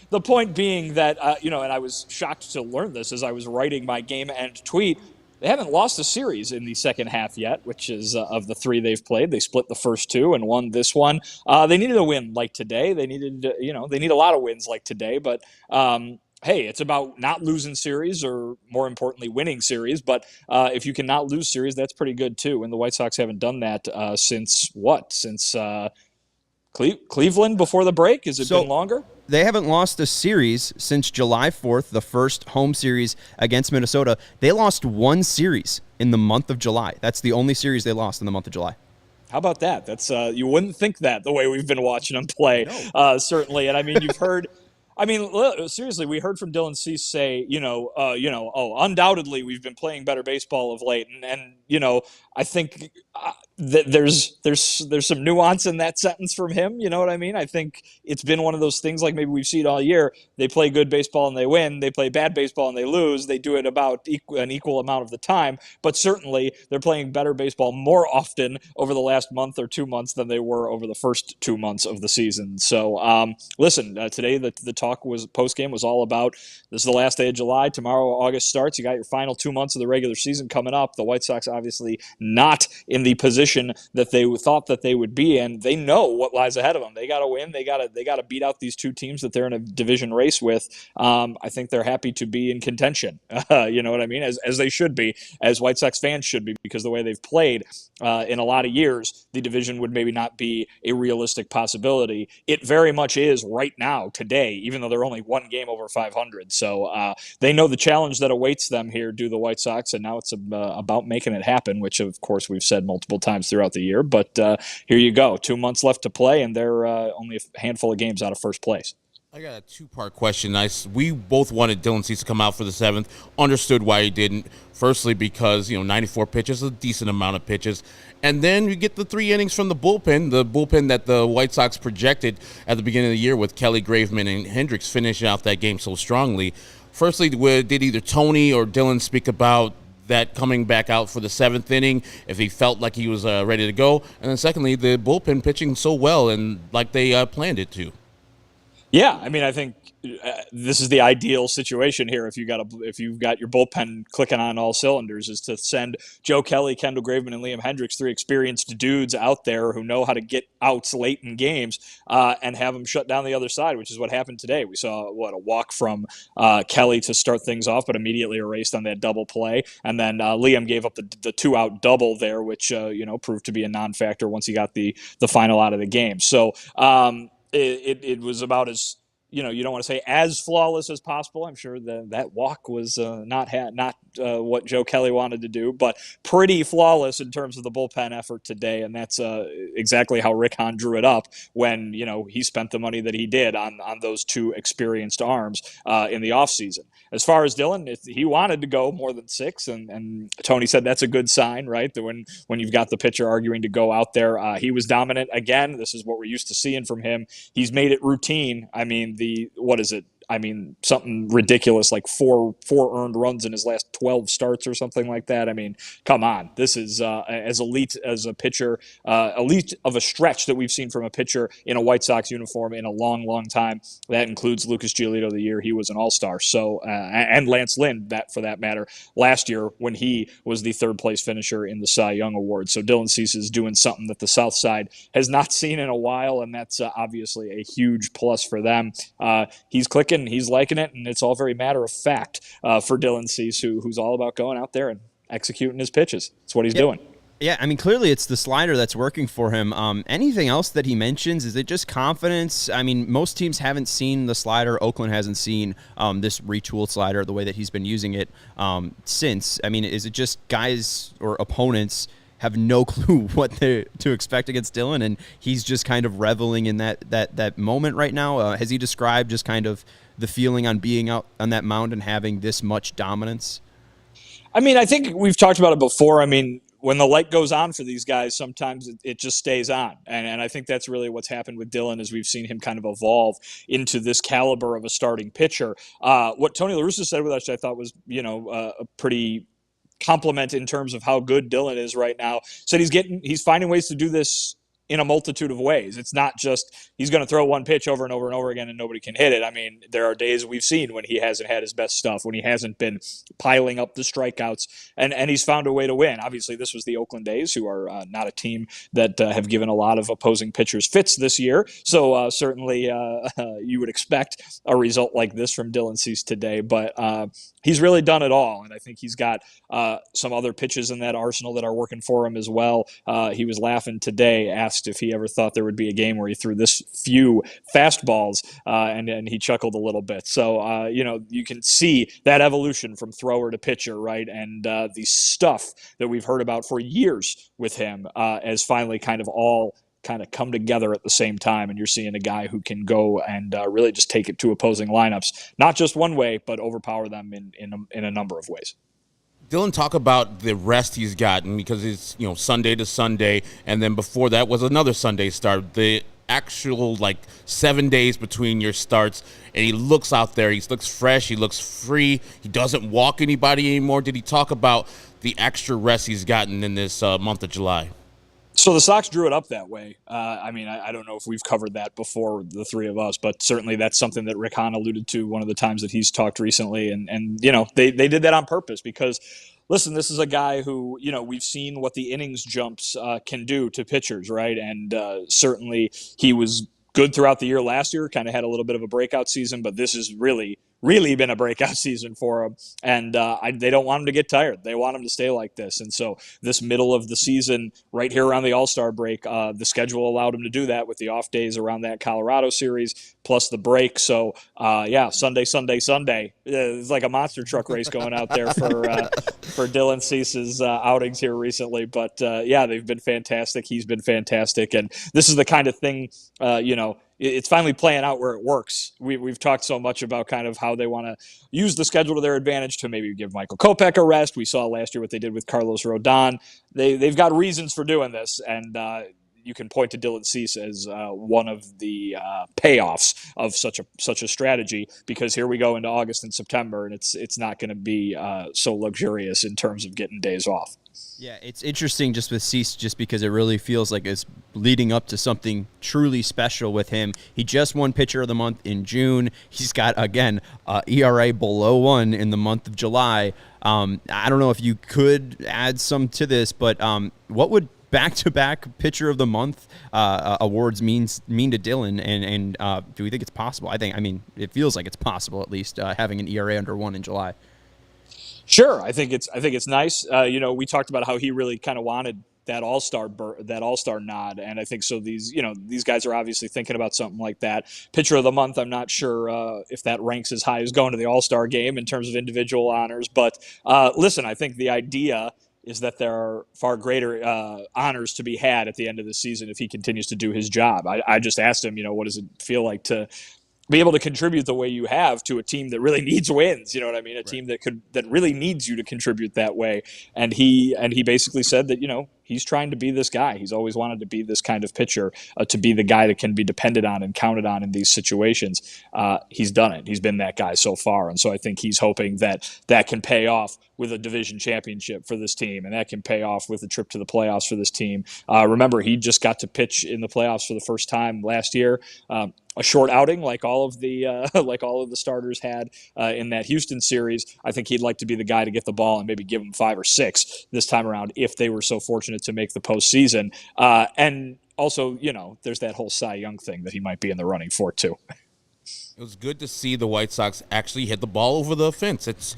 the point being that, and I was shocked to learn this as I was writing my game end tweet. They haven't lost a series in the second half yet, which is of the three they've played. They split the first two and won this one. They needed a win like today. They needed, they need a lot of wins like today. But, hey, it's about not losing series or, more importantly, winning series. But if you can not lose series, that's pretty good, too. And the White Sox haven't done that since what? Since Cleveland before the break? Has it been longer? They haven't lost a series since July 4th, the first home series against Minnesota. They lost one series in the month of July. That's the only series they lost in the month of July. How about that? That's you wouldn't think that the way we've been watching them play, no. Certainly. And I mean, you've heard. I mean, seriously, we heard from Dylan Cease say, undoubtedly we've been playing better baseball of late, and I think that there's some nuance in that sentence from him. You know what I mean? I think it's been one of those things like maybe we've seen all year. They play good baseball and they win. They play bad baseball and they lose. They do it about an equal amount of the time. But certainly they're playing better baseball more often over the last month or 2 months than they were over the first 2 months of the season. So listen, today the talk post-game was all about this is the last day of July. Tomorrow August starts. You got your final 2 months of the regular season coming up. The White Sox obviously not in the position position that they thought that they would be in. They know what lies ahead of them. They got to win. They got to beat out these two teams that they're in a division race with. I think they're happy to be in contention. You know what I mean? As they should be, as White Sox fans should be, because the way they've played in a lot of years, the division would maybe not be a realistic possibility. It very much is right now, today, even though they're only one game over 500. So they know the challenge that awaits them here, do the White Sox, and now it's about making it happen, which, of course, we've said multiple times throughout the year. But here you go. 2 months left to play, and they're only a handful of games out of first place. I got a two-part question. We both wanted Dylan Cease to come out for the 7th. Understood why he didn't. Firstly, because 94 pitches, a decent amount of pitches, and then you get the 3 innings from the bullpen that the White Sox projected at the beginning of the year with Kelly, Graveman, and Hendricks finishing out that game so strongly. Firstly, did either Tony or Dylan speak about that coming back out for the 7th inning, if he felt like he was ready to go? And then secondly, the bullpen pitching so well and like they planned it to. Yeah, I mean, I think this is the ideal situation here. If you've got your bullpen clicking on all cylinders, is to send Joe Kelly, Kendall Graveman, and Liam Hendricks, 3 experienced dudes out there who know how to get outs late in games, and have them shut down the other side, which is what happened today. We saw a walk from Kelly to start things off, but immediately erased on that double play, and then Liam gave up the 2-out double there, which proved to be a non-factor once he got the final out of the game. So. It was about as, you don't want to say as flawless as possible. I'm sure that walk was not what Joe Kelly wanted to do, but pretty flawless in terms of the bullpen effort today. And that's exactly how Rick Hahn drew it up when, he spent the money that he did on those 2 experienced arms in the offseason. As far as Dylan, he wanted to go more than 6, and Tony said that's a good sign, right? That when you've got the pitcher arguing to go out there, he was dominant again. This is what we're used to seeing from him. He's made it routine. I mean, what is it? I mean, something ridiculous like four earned runs in his last 12 starts or something like that. I mean, come on. This is as elite as a pitcher, elite of a stretch that we've seen from a pitcher in a White Sox uniform in a long, long time. That includes Lucas Giolito the year he was an all-star. So, and Lance Lynn, that for that matter, last year when he was the 3rd place finisher in the Cy Young Award. So Dylan Cease is doing something that the South Side has not seen in a while, and that's obviously a huge plus for them. He's clicking. He's liking it, and it's all very matter of fact for Dylan Cease, who's all about going out there and executing his pitches. That's what he's doing. Yeah, I mean, clearly it's the slider that's working for him. Anything else that he mentions? Is it just confidence? I mean, most teams haven't seen the slider. Oakland hasn't seen this retooled slider the way that he's been using it since. I mean, is it just guys or opponents have no clue what to expect against Dylan, and he's just kind of reveling in that moment right now? Has he described just kind of the feeling on being out on that mound and having this much dominance? I mean, I think we've talked about it before. I mean, when the light goes on for these guys, sometimes it just stays on. And I think that's really what's happened with Dylan, is we've seen him kind of evolve into this caliber of a starting pitcher. What Tony La Russa said with us, I thought was, a pretty compliment in terms of how good Dylan is right now. Said he's finding ways to do this in a multitude of ways. It's not just he's going to throw one pitch over and over and over again and nobody can hit it. I mean, there are days we've seen when he hasn't had his best stuff, when he hasn't been piling up the strikeouts, and he's found a way to win. Obviously, this was the Oakland A's, who are not a team that have given a lot of opposing pitchers fits this year. So certainly you would expect a result like this from Dylan Cease today. But he's really done it all, and I think he's got some other pitches in that arsenal that are working for him as well. He was laughing today, asked if he ever thought there would be a game where he threw this few fastballs, and he chuckled a little bit. So, you can see that evolution from thrower to pitcher, right? And the stuff that we've heard about for years with him has finally kind of come together at the same time, and you're seeing a guy who can go and really just take it to opposing lineups, not just one way, but overpower them in a number of ways. Dylan, talk about the rest he's gotten, because it's Sunday to Sunday, and then before that was another Sunday start. The actual 7 days between your starts, and he looks out there. He looks fresh. He looks free. He doesn't walk anybody anymore. Did he talk about the extra rest he's gotten in this month of July? So the Sox drew it up that way. I don't know if we've covered that before, the three of us, but certainly that's something that Rick Hahn alluded to one of the times that he's talked recently. And they did that on purpose because, listen, this is a guy who, we've seen what the innings jumps can do to pitchers, right? And certainly he was good throughout the year last year, kind of had a little bit of a breakout season, but this is really, really been a breakout season for him. And they don't want him to get tired. They want him to stay like this. And so this middle of the season, right here around the All-Star break, the schedule allowed him to do that with the off days around that Colorado series, plus the break. So, Sunday. It's like a monster truck race going out there for Dylan Cease's outings here recently. But, they've been fantastic. He's been fantastic. And this is the kind of thing, it's finally playing out where it works. We've talked so much about kind of how they want to use the schedule to their advantage to maybe give Michael Kopech a rest. We saw last year what they did with Carlos Rodon. They've got reasons for doing this, and you can point to Dylan Cease as one of the payoffs of such a strategy, because here we go into August and September, and it's not going to be so luxurious in terms of getting days off. Yeah, it's interesting just with Cease, just because it really feels like it's leading up to something truly special with him. He just won Pitcher of the Month in June. He's got, again, ERA below 1 in the month of July. I don't know if you could add some to this, but what would back-to-back Pitcher of the Month awards mean to Dylan? And do we think it's possible? I mean, it feels like it's possible, at least, having an ERA under 1 in July. Sure, I think it's nice. We talked about how he really kind of wanted that all-star nod, and I think so. These guys are obviously thinking about something like that. Pitcher of the Month, I'm not sure if that ranks as high as going to the All-Star game in terms of individual honors, but listen, I think the idea is that there are far greater honors to be had at the end of the season if he continues to do his job. I just asked him, what does it feel like to be able to contribute the way you have to a team that really needs wins, you know what I mean? A team that really needs you to contribute that way. And he basically said that, he's trying to be this guy. He's always wanted to be this kind of pitcher, to be the guy that can be depended on and counted on in these situations. He's done it. He's been that guy so far. And so I think he's hoping that can pay off with a division championship for this team, and that can pay off with a trip to the playoffs for this team. Remember, he just got to pitch in the playoffs for the first time last year. A short outing, like all of the starters had in that Houston series. I think he'd like to be the guy to get the ball and maybe give them 5 or 6 this time around if they were so fortunate to make the postseason. And also, there's that whole Cy Young thing that he might be in the running for too. It was good to see the White Sox actually hit the ball over the fence. It's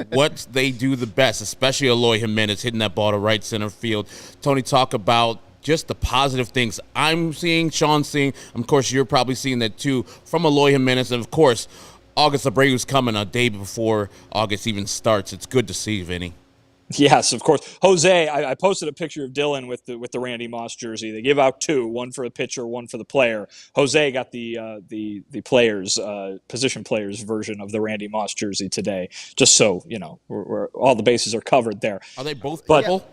what they do the best, especially Eloy Jimenez hitting that ball to right center field. Tony, talk about just the positive things I'm seeing, Sean's seeing. Of course, you're probably seeing that too from Eloy Jimenez. And, of course, August Abreu's coming a day before August even starts. It's good to see, Vinny. Yes, of course. Jose, I posted a picture of Dylan with the Randy Moss jersey. They give out 2, one for the pitcher, one for the player. Jose got the players, position players version of the Randy Moss jersey today, just so, we're all the bases are covered there. Are they both purple?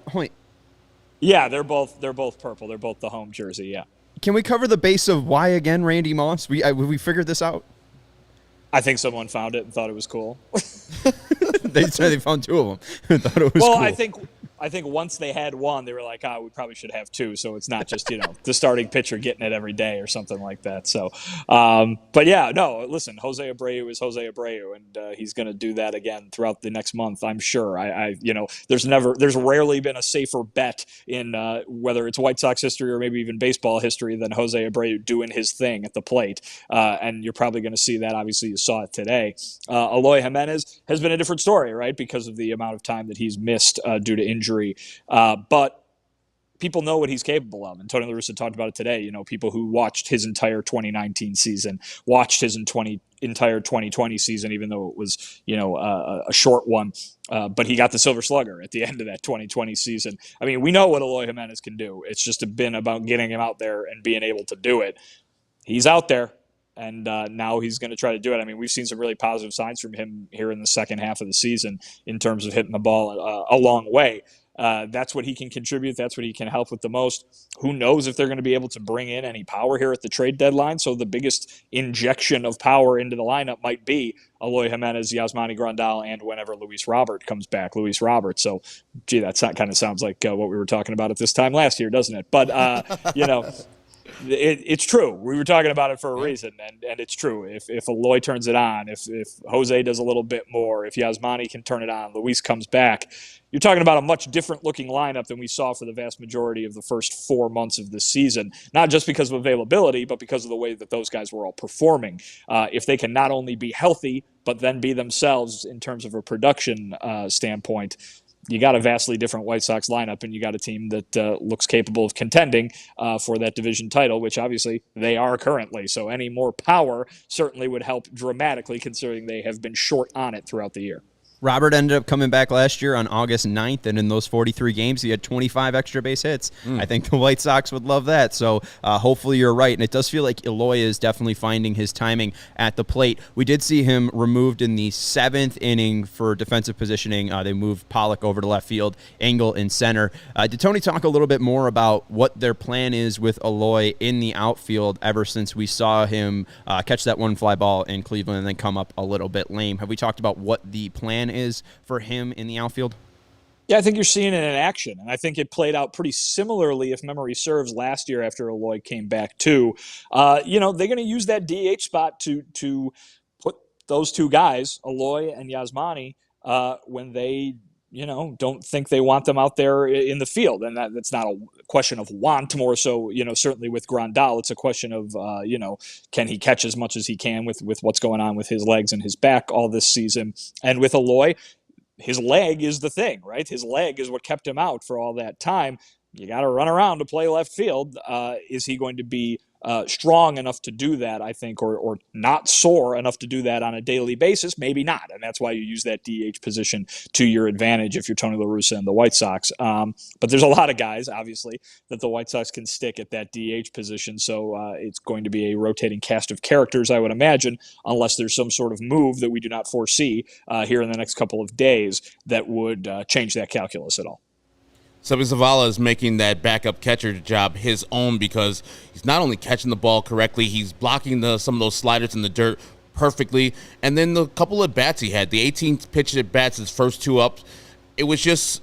Yeah, they're both purple. They're both the home jersey, yeah. Can we cover the base of why, again, Randy Moss? We figured this out? I think someone found it and thought it was cool. They said they found 2 of them and thought it was cool. Well, I think once they had one, they were like, we probably should have 2. So it's not just, the starting pitcher getting it every day or something like that. So, but yeah, no, listen, Jose Abreu is Jose Abreu, and he's going to do that again throughout the next month, I'm sure. There's rarely been a safer bet in whether it's White Sox history or maybe even baseball history than Jose Abreu doing his thing at the plate. And you're probably going to see that. Obviously, you saw it today. Eloy Jimenez has been a different story, right? Because of the amount of time that he's missed due to injury. But people know what he's capable of. And Tony La Russa talked about it today. People who watched his entire 2019 season, watched his entire 2020 season, even though it was, a short one. But he got the Silver Slugger at the end of that 2020 season. I mean, we know what Eloy Jimenez can do. It's just been about getting him out there and being able to do it. He's out there. And now he's going to try to do it. I mean, we've seen some really positive signs from him here in the second half of the season in terms of hitting the ball a long way. That's what he can contribute. That's what he can help with the most. Who knows if they're going to be able to bring in any power here at the trade deadline. So the biggest injection of power into the lineup might be Eloy Jimenez, Yasmani Grandal, and whenever Luis Robert comes back, Luis Robert. So, gee, that kind of sounds like what we were talking about at this time last year, doesn't it? But, It's true. We were talking about it for a reason, and it's true. If Eloy turns it on, if Jose does a little bit more, if Yasmani can turn it on, Luis comes back, you're talking about a much different looking lineup than we saw for the vast majority of the first 4 months of this season. Not just because of availability, but because of the way that those guys were all performing. If they can not only be healthy, but then be themselves in terms of a production standpoint, you got a vastly different White Sox lineup, and you got a team that looks capable of contending for that division title, which obviously they are currently. So any more power certainly would help dramatically, considering they have been short on it throughout the year. Robert ended up coming back last year on August 9th, and in those 43 games, he had 25 extra base hits. I think the White Sox would love that, so hopefully you're right. And it does feel like Eloy is definitely finding his timing at the plate. We did see him removed in the 7th inning for defensive positioning. They moved Pollock over to left field, Engel in center. Did Tony talk a little bit more about what their plan is with Eloy in the outfield ever since we saw him catch that one fly ball in Cleveland and then come up a little bit lame? Have we talked about what the plan is for him in the outfield? Yeah, I think you're seeing it in action, and I think it played out pretty similarly, if memory serves, last year after Eloy came back too. They're going to use that DH spot to put those two guys, Eloy and Yasmani, when they don't think they want them out there in the field. And that's not a question of want, more so, certainly with Grandall, it's a question of, can he catch as much as he can with what's going on with his legs and his back all this season. And with Eloy, his leg is the thing, right? His leg is what kept him out for all that time. You got to run around to play left field. Is he going to be strong enough to do that, I think, or not sore enough to do that on a daily basis? Maybe not. And that's why you use that DH position to your advantage if you're Tony La Russa and the White Sox. But there's a lot of guys, obviously, that the White Sox can stick at that DH position. So it's going to be a rotating cast of characters, I would imagine, unless there's some sort of move that we do not foresee here in the next couple of days that would change that calculus at all. Seby Zavala is making that backup catcher job his own because he's not only catching the ball correctly, he's blocking some of those sliders in the dirt perfectly. And then the couple of bats he had, the 18th pitch at bats, his first two up, it was just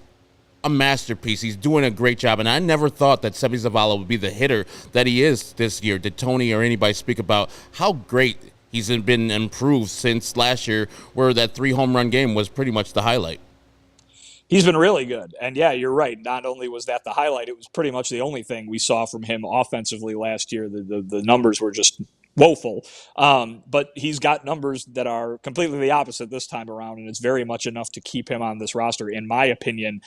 a masterpiece. He's doing a great job, and I never thought that Seby Zavala would be the hitter that he is this year. Did Tony or anybody speak about how great he's been improved since last year, where that 3 home run game was pretty much the highlight? He's been really good. And yeah, you're right. Not only was that the highlight, it was pretty much the only thing we saw from him offensively last year. The numbers were just woeful. But he's got numbers that are completely the opposite this time around, and it's very much enough to keep him on this roster. In my opinion,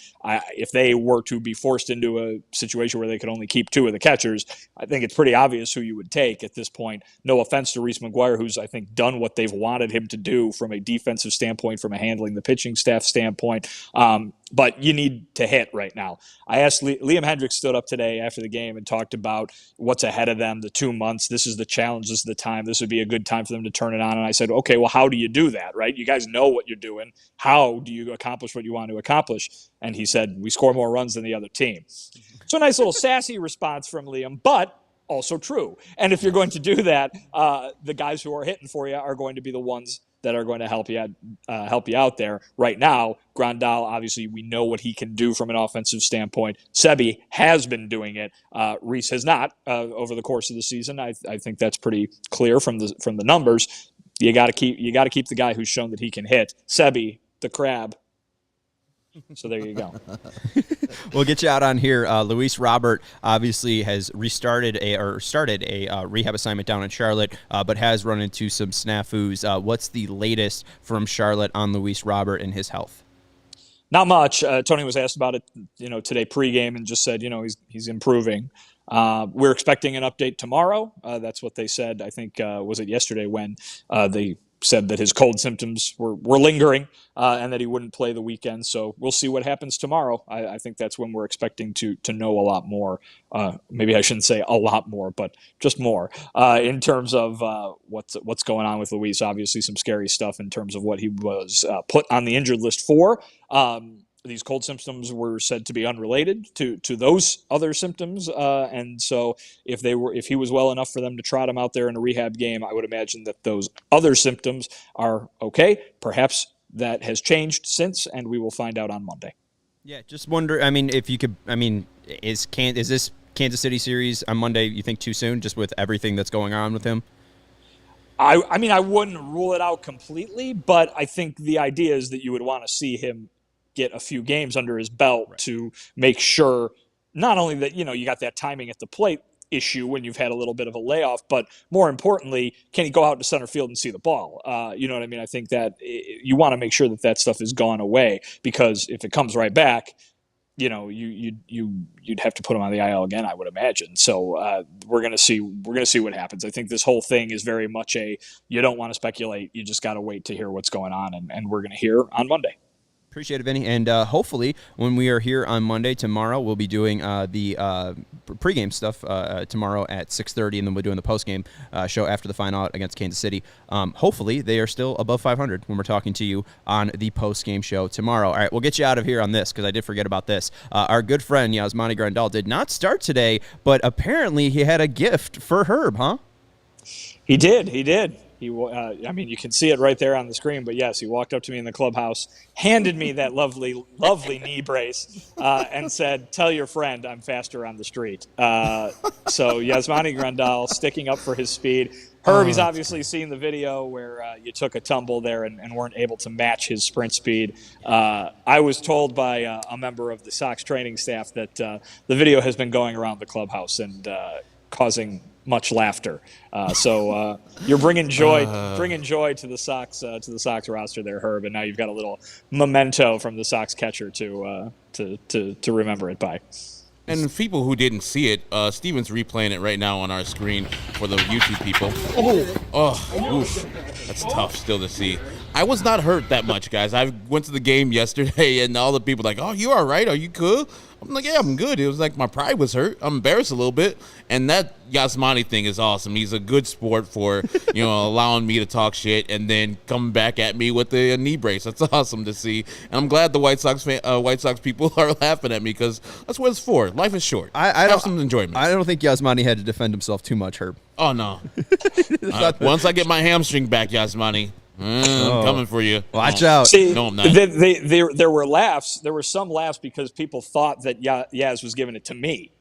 if they were to be forced into a situation where they could only keep 2 of the catchers, I think it's pretty obvious who you would take at this point. No offense to Reese McGuire, who's, I think, done what they've wanted him to do from a defensive standpoint, from a handling the pitching staff standpoint. But you need to hit right now. I asked Liam Hendriks stood up today after the game and talked about what's ahead of them, the 2 months. This is the challenge. This is the time. This would be a good time for them to turn it on. And I said, okay, well, how do you do that, right? You guys know what you're doing. How do you accomplish what you want to accomplish? And he said, we score more runs than the other team. So a nice little sassy response from Liam, but also true. And if you're going to do that, the guys who are hitting for you are going to be the ones that are going to help you out there. Right now, Grandal, obviously, we know what he can do from an offensive standpoint. Seby has been doing it. Reese has not over the course of the season. I think that's pretty clear from the numbers. You got to keep the guy who's shown that he can hit. Seby, the crab. So there you go. We'll get you out on here. Luis Robert obviously has started a rehab assignment down in Charlotte, but has run into some snafus. What's the latest from Charlotte on Luis Robert and his health? Not much. Tony was asked about it, today pregame, and just said, he's improving. We're expecting an update tomorrow. That's what they said. I think was it yesterday when they said that his cold symptoms were lingering and that he wouldn't play the weekend. So we'll see what happens tomorrow. I think that's when we're expecting to know a lot more. Maybe I shouldn't say a lot more, but just more in terms of what's going on with Luis. Obviously, some scary stuff in terms of what he was put on the injured list for. These cold symptoms were said to be unrelated to those other symptoms, and so if he was well enough for them to trot him out there in a rehab game, I would imagine that those other symptoms are okay. Perhaps that has changed since, and we will find out on Monday. Yeah, just wonder. I mean, if you could. I mean, is this Kansas City series on Monday, you think too soon, just with everything that's going on with him? I mean, I wouldn't rule it out completely, but I think the idea is that you would want to see him get a few games under his belt to make sure not only that, you got that timing at the plate issue when you've had a little bit of a layoff, but more importantly, can he go out to center field and see the ball? You know what I mean? I think that you want to make sure that stuff is gone away, because if it comes right back, you'd have to put him on the IL again, I would imagine. So we're gonna see what happens. I think this whole thing is very much you don't want to speculate. You just got to wait to hear what's going on, and we're gonna hear on Monday. Appreciate it, Vinny. And hopefully when we are here on Monday, tomorrow, we'll be doing the pregame stuff tomorrow at 6:30, and then we're doing the postgame show after the final out against Kansas City. Hopefully they are still above 500 when we're talking to you on the postgame show tomorrow. All right, we'll get you out of here on this because I did forget about this. Our good friend Yasmani Grandall did not start today, but apparently he had a gift for Herb, huh? He did. I mean, you can see it right there on the screen, but yes, he walked up to me in the clubhouse, handed me that lovely knee brace, and said, "Tell your friend I'm faster on the street." So Yasmani Grandal sticking up for his speed. Herbie's obviously seen the video where you took a tumble there and weren't able to match his sprint speed. I was told by a member of the Sox training staff that the video has been going around the clubhouse and causing much laughter. So you're bringing joy to the Sox roster there, Herb, and now you've got a little memento from the Sox catcher to remember it by. And people who didn't see it, Steven's replaying it right now on our screen for the YouTube people. Oof. That's tough still to see. I was not hurt that much, guys. I went to the game yesterday, and all the people were like, "Oh, you all right? Are you cool?" I'm like, "Yeah, I'm good." It was like my pride was hurt. I'm embarrassed a little bit. And that Yasmani thing is awesome. He's a good sport for, allowing me to talk shit and then coming back at me with the knee brace. That's awesome to see. And I'm glad the White Sox people are laughing at me because that's what it's for. Life is short. Have some enjoyment. I don't think Yasmani had to defend himself too much, Herb. Oh, no. Once I get my hamstring back, Yasmani, I'm coming for you. Watch out. See, no, I'm not. There were laughs. There were some laughs because people thought that Yaz was giving it to me,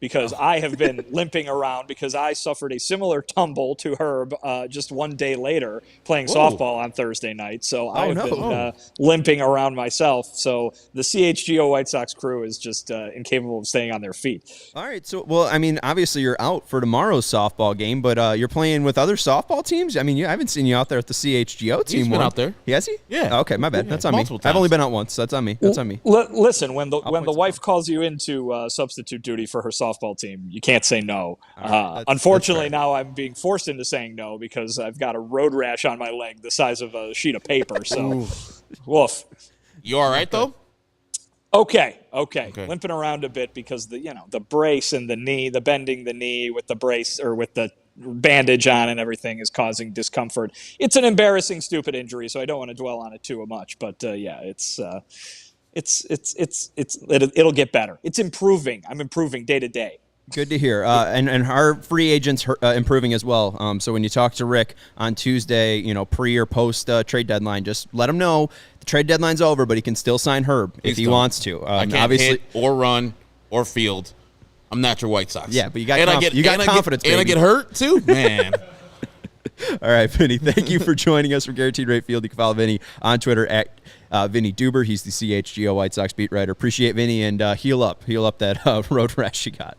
because I have been limping around because I suffered a similar tumble to Herb just one day later playing softball on Thursday night. So I've been limping around myself. So the CHGO White Sox crew is just incapable of staying on their feet. All right. So, well, I mean, obviously you're out for tomorrow's softball game, but you're playing with other softball teams? I mean, I haven't seen you out there at the CHGO team. He's been out there. Has he? Yeah. Oh, okay, my bad. That's on me. Times. I've only been out once. That's on me. Listen, when the wife calls you into substitute duty for her softball team, you can't say no. Unfortunately, now I'm being forced into saying no because I've got a road rash on my leg the size of a sheet of paper. So, woof. You all right though? Okay. Limping around a bit because the brace and the knee, the bending the knee with the brace or with the bandage on and everything is causing discomfort. It's an embarrassing, stupid injury, so I don't want to dwell on it too much. But it'll get better. It's improving. I'm improving day to day. Good to hear. And our free agents improving as well. So when you talk to Rick on Tuesday, pre or post trade deadline, just let him know the trade deadline's over, but he can still sign Herb if he wants to. I can't obviously hit or run or field. I'm not your White Sox. Yeah, but you got confidence, baby. And I get hurt too, man. All right, Vinny, thank you for joining us for Guaranteed Rate Field. You can follow Vinny on Twitter at Vinnie Duber. He's the CHGO White Sox beat writer. Appreciate Vinny, and heal up that road rash you got.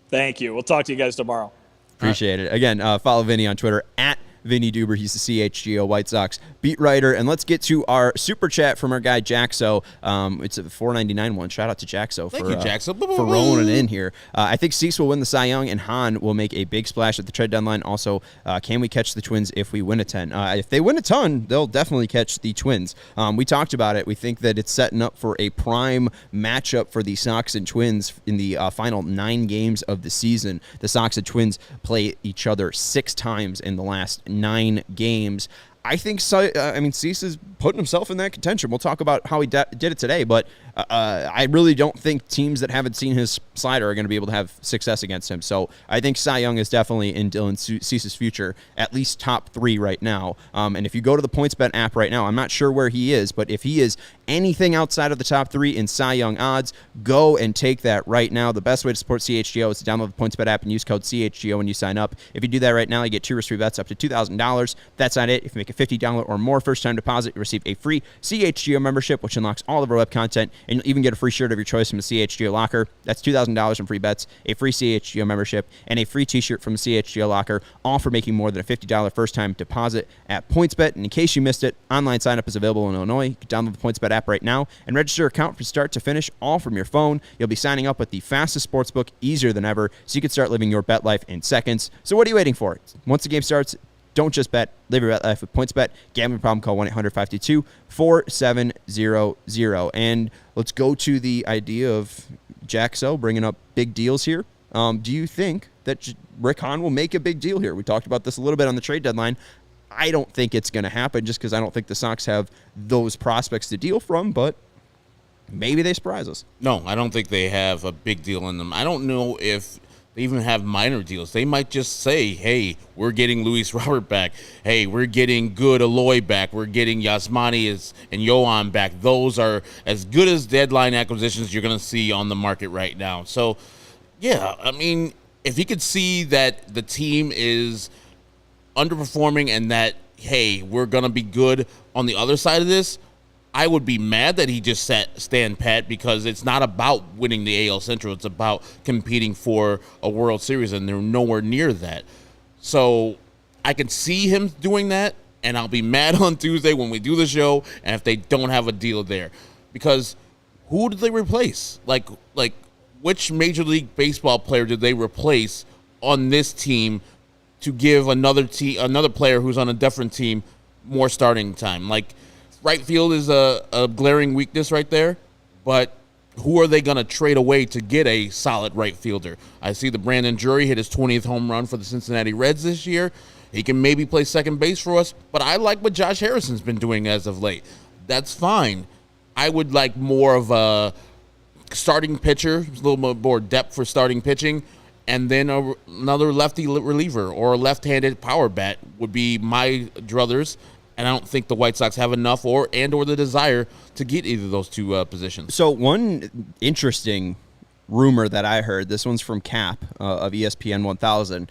Thank you. We'll talk to you guys tomorrow. Appreciate it. Again, follow Vinny on Twitter at Vinnie Duber. He's the CHGO White Sox beat writer. And let's get to our super chat from our guy Jaxo. It's a $4.99 one. Shout out to Jaxo for rolling it in here. I think Cease will win the Cy Young, and Hahn will make a big splash at the trade deadline. Also, can we catch the Twins if we win a ton? If they win a ton, they'll definitely catch the Twins. We talked about it. We think that it's setting up for a prime matchup for the Sox and Twins in the final 9 games of the season. The Sox and Twins play each other 6 times in the last 9 games. I think Cease is putting himself in that contention. We'll talk about how he did it today, but I really don't think teams that haven't seen his slider are going to be able to have success against him. So I think Cy Young is definitely in Dylan Cease's future, at least top 3 right now. And if you go to the PointsBet app right now, I'm not sure where he is, but if he is anything outside of the top 3 in Cy Young odds, go and take that right now. The best way to support CHGO is to download the PointsBet app and use code CHGO when you sign up. If you do that right now, you get 2 risk-free bets up to $2,000. That's not it. If you make a $50 or more first-time deposit, you receive a free CHGO membership, which unlocks all of our web content, and you'll even get a free shirt of your choice from the CHGO locker. That's $2,000 in free bets, a free CHGO membership, and a free t-shirt from the CHGO locker, all for making more than a $50 first-time deposit at PointsBet. And in case you missed it, online sign-up is available in Illinois. You can download the PointsBet app right now and register your account from start to finish, all from your phone. You'll be signing up with the fastest sportsbook, easier than ever, so you can start living your bet life in seconds. So what are you waiting for? Once the game starts, don't just bet. Live your bet life with PointsBet. Gambling problem, call 1-800-522-4700. And let's go to the idea of Jack So bringing up big deals here. Do you think that Rick Hahn will make a big deal here? We talked about this a little bit on the trade deadline. I don't think it's going to happen just because I don't think the Sox have those prospects to deal from, but maybe they surprise us. No, I don't think they have a big deal in them. I don't know if they even have minor deals. They might just say, hey, we're getting Luis Robert back. Hey, we're getting good Eloy back. We're getting Yasmani and Yohan back. Those are as good as deadline acquisitions you're going to see on the market right now. So, yeah, I mean, if he could see that the team is underperforming and that, hey, we're going to be good on the other side of this, I would be mad that he just stand pat, because it's not about winning the AL Central. It's about competing for a World Series, and they're nowhere near that. So I can see him doing that, and I'll be mad on Tuesday when we do the show and if they don't have a deal there. Because who did they replace? Like which Major League Baseball player did they replace on this team to give another player who's on a different team more starting time? Like, right field is a glaring weakness right there, but who are they going to trade away to get a solid right fielder? I see the Brandon Drury hit his 20th home run for the Cincinnati Reds this year. He can maybe play second base for us, but I like what Josh Harrison's been doing as of late. That's fine. I would like more of a starting pitcher, a little more depth for starting pitching, and then another lefty reliever or a left-handed power bat would be my druthers. And I don't think the White Sox have enough or the desire to get either of those 2 positions. So one interesting rumor that I heard, this one's from Cap of ESPN 1000.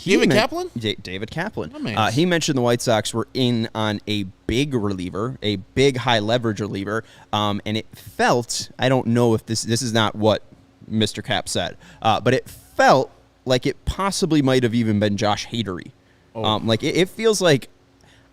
David Kaplan? David Kaplan. Oh, he mentioned the White Sox were in on a big reliever, a big high-leverage reliever, and it felt, I don't know if this is not what Mr. Cap said, but it felt like it possibly might have even been Josh Hadery. Oh. It feels like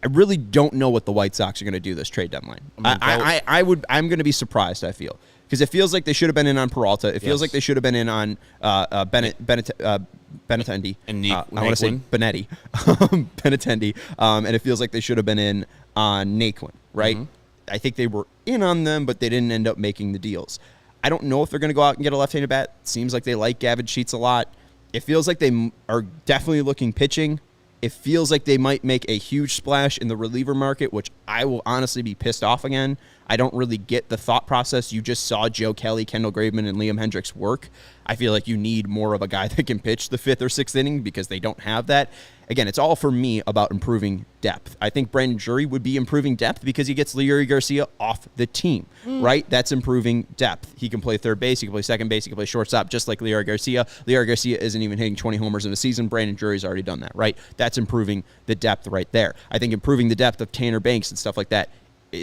I really don't know what the White Sox are going to do this trade deadline. I'm going to be surprised, I feel, because it feels like they should have been in on Peralta. It feels like they should have been in on Benintendi. And I want to say Benetti. Benintendi. And it feels like they should have been in on Naquin, right? Mm-hmm. I think they were in on them, but they didn't end up making the deals. I don't know if they're going to go out and get a left-handed bat. It seems like they like Gavin Sheets a lot. It feels like they are definitely looking pitching. It feels like they might make a huge splash in the reliever market, which I will honestly be pissed off again. I don't really get the thought process. You just saw Joe Kelly, Kendall Graveman, and Liam Hendricks work. I feel like you need more of a guy that can pitch the 5th or 6th inning because they don't have that. Again, it's all for me about improving depth. I think Brandon Drury would be improving depth because he gets Leury Garcia off the team, right? That's improving depth. He can play third base, he can play second base, he can play shortstop, just like Leury Garcia. Leury Garcia isn't even hitting 20 homers in a season. Brandon Drury's already done that, right? That's improving the depth right there. I think improving the depth of Tanner Banks and stuff like that,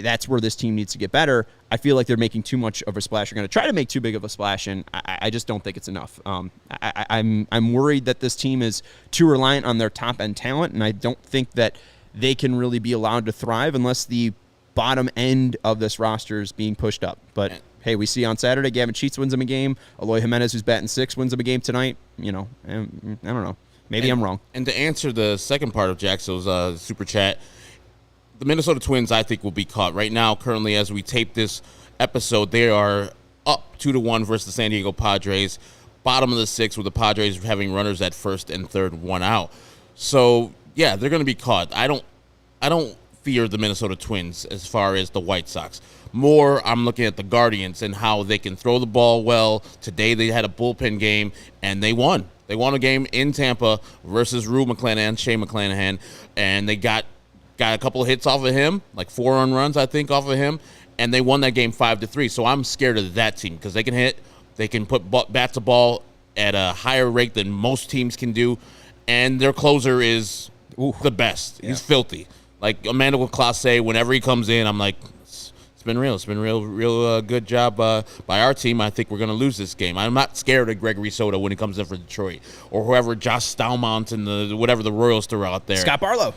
that's where this team needs to get better. I feel like they're making too much of a splash. They're going to try to make too big of a splash, and I just don't think it's enough. I'm worried that this team is too reliant on their top-end talent, and I don't think that they can really be allowed to thrive unless the bottom end of this roster is being pushed up. But, hey, we see on Saturday, Gavin Sheets wins them a game. Eloy Jimenez, who's batting 6th, wins them a game tonight. You know, I don't know. Maybe I'm wrong. And to answer the second part of Jackson's super chat, the Minnesota Twins, I think, will be caught. Right now, currently, as we tape this episode, they are up 2-1 versus the San Diego Padres. Bottom of the 6th, with the Padres having runners at first and third, 1 out. So, yeah, they're going to be caught. I don't fear the Minnesota Twins as far as the White Sox. More, I'm looking at the Guardians and how they can throw the ball well. Today they had a bullpen game, and they won. They won a game in Tampa versus Rue McClanahan, Shane McClanahan, and they got a couple of hits off of him, like 4 earned runs, I think, off of him, and they won that game 5-3. So I'm scared of that team because they can hit, they can put bats to ball at a higher rate than most teams can do, and their closer is the best. Yeah. He's filthy. Like Emmanuel Clase, whenever he comes in, I'm like, it's been real. It's been real good job by our team. I think we're going to lose this game. I'm not scared of Gregory Soto when he comes in for Detroit or whoever, Josh Stalmont and the Royals throw out there. Scott Barlow.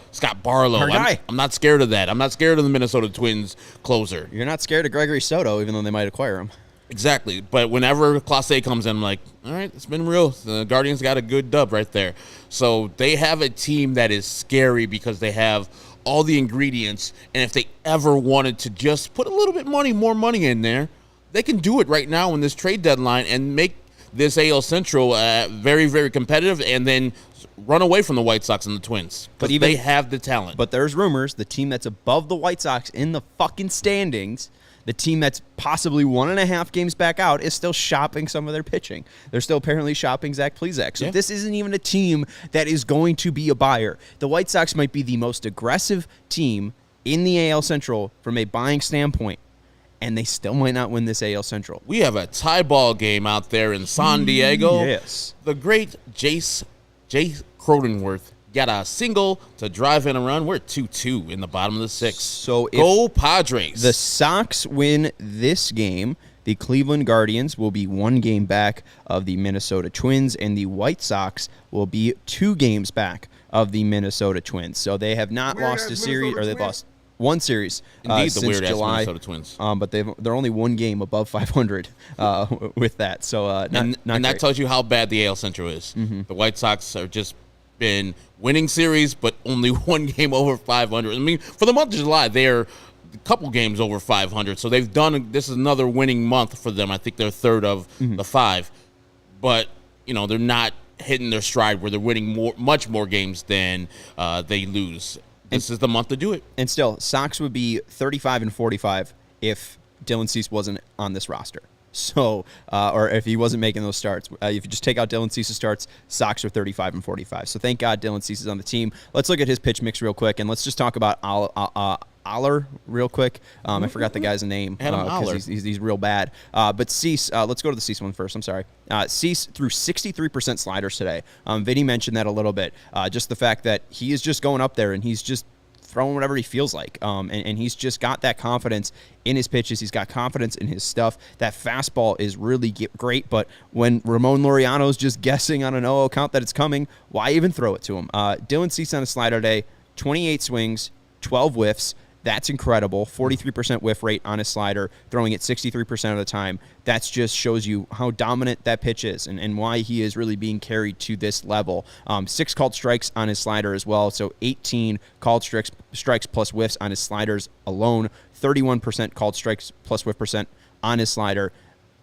Our guy. I'm not scared of that. I'm not scared of the Minnesota Twins closer. You're not scared of Gregory Soto, even though they might acquire him. Exactly. But whenever Clase comes in, I'm like, all right, it's been real. The Guardians got a good dub right there. So they have a team that is scary because they have all the ingredients, and if they ever wanted to just put a little bit more money in there, they can do it right now in this trade deadline and make this AL Central very, very competitive, and then run away from the White Sox and the Twins. But they have the talent. But there's rumors the team that's above the White Sox in the fucking standings, the team that's possibly 1.5 games back out, is still shopping some of their pitching. They're still apparently shopping Zach Plesac. So this isn't even a team that is going to be a buyer. The White Sox might be the most aggressive team in the AL Central from a buying standpoint, and they still might not win this AL Central. We have a tie ball game out there in San Diego. Yes. The great Jay Cronenworth got a single to drive in a run. We're 2-2 in the bottom of the 6th. So go Padres. The Sox win this game, the Cleveland Guardians will be 1 game back of the Minnesota Twins, and the White Sox will be 2 games back of the Minnesota Twins. So they have not lost a series, or they've lost one series Indeed, since the weird July. Minnesota Twins. But they're only 1 game above 500 with that. So and that tells you how bad the AL Central is. Mm-hmm. The White Sox are just been winning series, but only 1 game over 500. I mean, for the month of July, they're a couple games over 500. So they've done, this is another winning month for them. I think they're third of the 5. But, they're not hitting their stride where they're winning much more games than they lose. This is the month to do it. And still, Sox would be 35-45 if Dylan Cease wasn't on this roster. So, or if he wasn't making those starts. If you just take out Dylan Cease's starts, Sox are 35-45. So thank God Dylan Cease is on the team. Let's look at his pitch mix real quick, and let's just talk about Aller real quick. I forgot the guy's name because he's real bad. But Cease, let's go to the Cease one first. I'm sorry. Cease threw 63% sliders today. Vinny mentioned that a little bit. Just the fact that he is just going up there and he's just throwing whatever he feels like. And he's just got that confidence in his pitches. He's got confidence in his stuff. That fastball is really great, but when Ramon Laureano's just guessing on an 0 count that it's coming, why even throw it to him? Dylan Cease on a slider day, 28 swings, 12 whiffs. That's incredible. 43% whiff rate on his slider, throwing it 63% of the time. That just shows you how dominant that pitch is and why he is really being carried to this level. 6 called strikes on his slider as well, so 18 called strikes plus whiffs on his sliders alone. 31% called strikes plus whiff percent on his slider.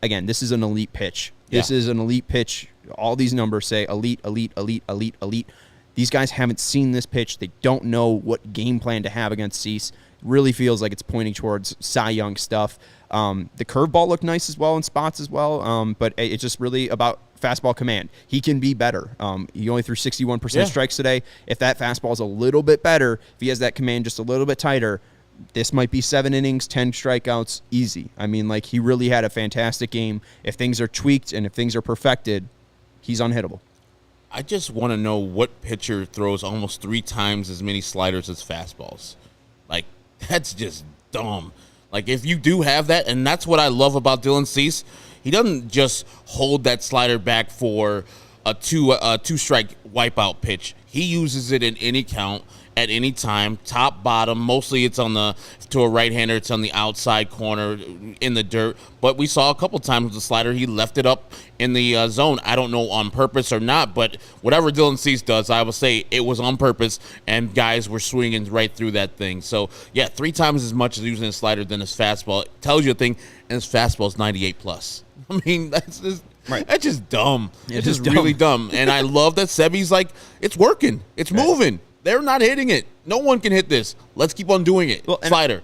Again, this is an elite pitch. This is an elite pitch. All these numbers say elite, elite, elite, elite, elite. These guys haven't seen this pitch. They don't know what game plan to have against Cease. Really feels like it's pointing towards Cy Young stuff. The curveball looked nice as well in spots as well, but it's just really about fastball command. He can be better. He only threw 61% strikes today. If that fastball is a little bit better, if he has that command just a little bit tighter, this might be 7 innings, 10 strikeouts, easy. I mean, like, he really had a fantastic game. If things are tweaked and if things are perfected, he's unhittable. I just want to know what pitcher throws almost 3 times as many sliders as fastballs. Like, that's just dumb. Like, if you do have that, and that's what I love about Dylan Cease, he doesn't just hold that slider back for a two-strike wipeout pitch. He uses it in any count, at any time, top, bottom. Mostly it's to a right-hander, it's on the outside corner in the dirt. But we saw a couple times with the slider, he left it up in the zone. I don't know on purpose or not, but whatever Dylan Cease does, I will say it was on purpose, and guys were swinging right through that thing. So, 3 times as much as using his slider than his fastball. It tells you a thing, and his fastball is 98+. I mean, that's just... Right. That's just dumb. It's just really dumb. And I love that Sebi's like, it's working. It's moving. They're not hitting it. No one can hit this. Let's keep on doing it. Well, slider.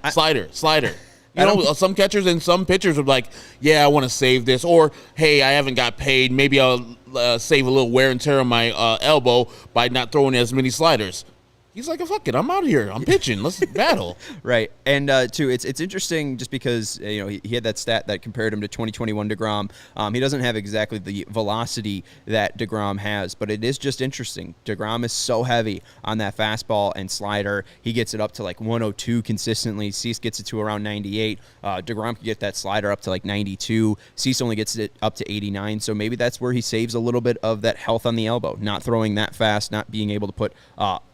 You know, some catchers and some pitchers are like, yeah, I want to save this. Or, hey, I haven't got paid. Maybe I'll save a little wear and tear on my elbow by not throwing as many sliders. He's like, fuck it, I'm out here. I'm pitching. Let's battle. Right. And, too, it's interesting just because, he had that stat that compared him to 2021 DeGrom. He doesn't have exactly the velocity that DeGrom has, but it is just interesting. DeGrom is so heavy on that fastball and slider. He gets it up to like 102 consistently. Cease gets it to around 98. DeGrom can get that slider up to like 92. Cease only gets it up to 89. So maybe that's where he saves a little bit of that health on the elbow, not throwing that fast, not being able to put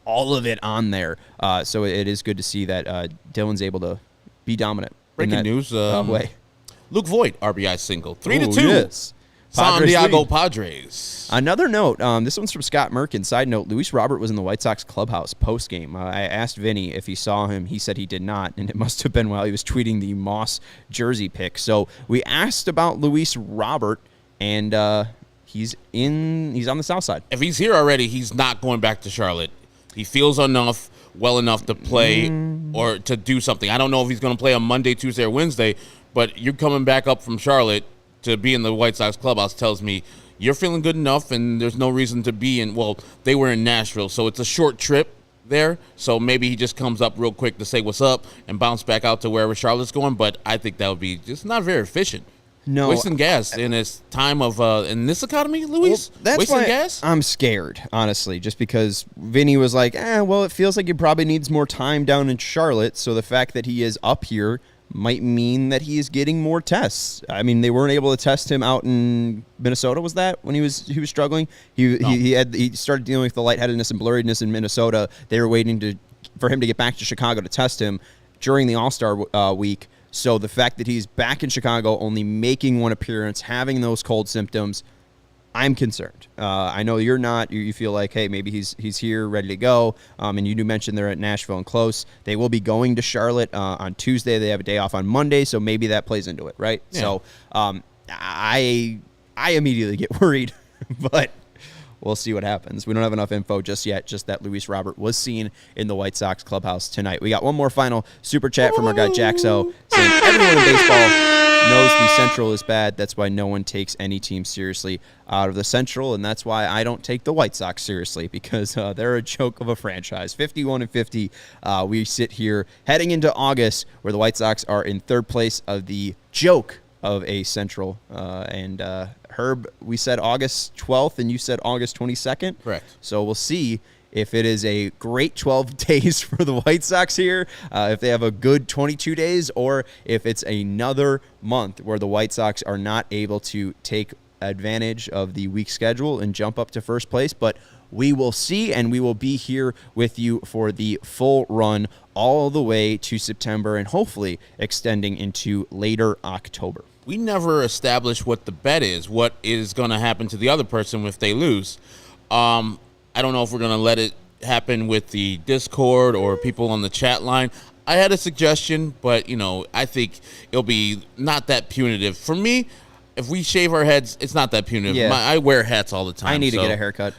all of it on there. So it is good to see that Dylan's able to be dominant. Breaking news. Way. Luke Voigt, RBI single. 3-2. Yes. San Diego Padres. Another note, this one's from Scott Merkin. Side note, Luis Robert was in the White Sox clubhouse postgame. I asked Vinny if he saw him. He said he did not, and it must have been while he was tweeting the Moss jersey pic. So we asked about Luis Robert, and he's on the south side. If he's here already, he's not going back to Charlotte. He feels well enough to play or to do something. I don't know if he's going to play on Monday, Tuesday, or Wednesday, but you're coming back up from Charlotte to be in the White Sox clubhouse tells me you're feeling good enough, and there's no reason to be in. Well, they were in Nashville, so it's a short trip there. So maybe he just comes up real quick to say what's up and bounce back out to wherever Charlotte's going. But I think that would be just not very efficient. No, wasting gas in his time of in this economy, Luis. Well, that's wasting why gas. I'm scared, honestly, just because Vinny was like, well, it feels like he probably needs more time down in Charlotte. So the fact that he is up here might mean that he is getting more tests. I mean, they weren't able to test him out in Minnesota. Was that when he was struggling? He started dealing with the lightheadedness and blurriness in Minnesota. They were waiting for him to get back to Chicago to test him during the All-Star week. So the fact that he's back in Chicago, only making one appearance, having those cold symptoms, I'm concerned. I know you're not. You feel like, hey, maybe he's here, ready to go. And you do mention they're at Nashville and close. They will be going to Charlotte on Tuesday. They have a day off on Monday, so maybe that plays into it, right? Yeah. So I immediately get worried, but we'll see what happens. We don't have enough info just yet, just that Luis Robert was seen in the White Sox clubhouse tonight. We got one more final super chat from our guy Jaxo saying, everyone in baseball knows the Central is bad. That's why no one takes any team seriously out of the Central, and that's why I don't take the White Sox seriously, because they're a joke of a franchise. 51-50, we sit here heading into August, where the White Sox are in third place of the joke of a Central, and Herb, we said August 12th, and you said August 22nd. Correct. So we'll see if it is a great 12 days for the White Sox here, if they have a good 22 days, or if it's another month where the White Sox are not able to take advantage of the weak schedule and jump up to first place. But we will see, and we will be here with you for the full run all the way to September and hopefully extending into later October. We never establish what the bet is, what is going to happen to the other person if they lose. I don't know if we're going to let it happen with the Discord or people on the chat line. I had a suggestion, but, I think it'll be not that punitive. For me, if we shave our heads, it's not that punitive. Yeah. I wear hats all the time. I need to get a haircut.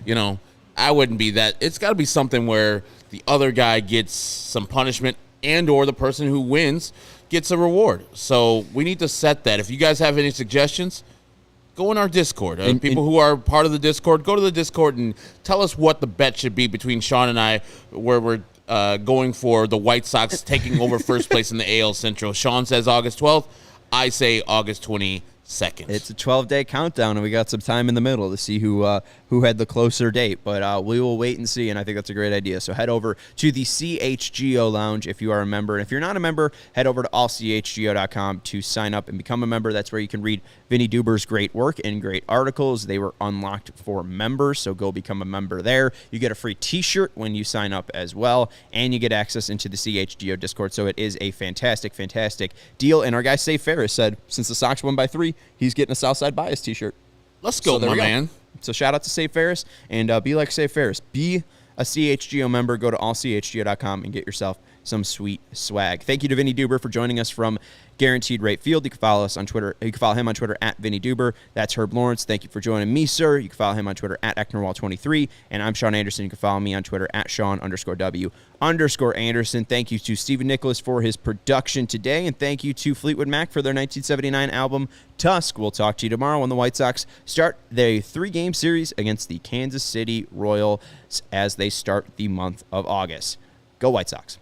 I wouldn't be that. It's got to be something where the other guy gets some punishment and or the person who wins gets a reward. So we need to set that. If you guys have any suggestions, go in our Discord. People who are part of the Discord, go to the Discord and tell us what the bet should be between Sean and I, where we're going for the White Sox taking over first place in the AL Central. Sean says August 12th. I say August 22nd. It's a 12-day countdown, and we got some time in the middle to see who had the closer date. But we will wait and see, and I think that's a great idea. So head over to the CHGO Lounge if you are a member. And if you're not a member, head over to allchgo.com to sign up and become a member. That's where you can read Vinnie Duber's great work and great articles. They were unlocked for members, so go become a member there. You get a free T-shirt when you sign up as well, and you get access into the CHGO Discord. So it is a fantastic, fantastic deal. And our guy Save Ferris said, since the Sox won by 3, he's getting a Southside Bias T-shirt. Let's go, my man. So shout out to Save Ferris, and be like Save Ferris. Be a CHGO member. Go to allchgo.com and get yourself some sweet swag. Thank you to Vinnie Duber for joining us from Guaranteed Rate Field. You can follow us on Twitter. You can follow him on Twitter at Vinnie Duber. That's Herb Lawrence. Thank you for joining me, sir. You can follow him on Twitter at Ecknerwall23. And I'm Sean Anderson. You can follow me on Twitter at Sean_W_Anderson. Thank you to Stephen Nicholas for his production today. And thank you to Fleetwood Mac for their 1979 album, Tusk. We'll talk to you tomorrow when the White Sox start their 3-game series against the Kansas City Royals as they start the month of August. Go White Sox.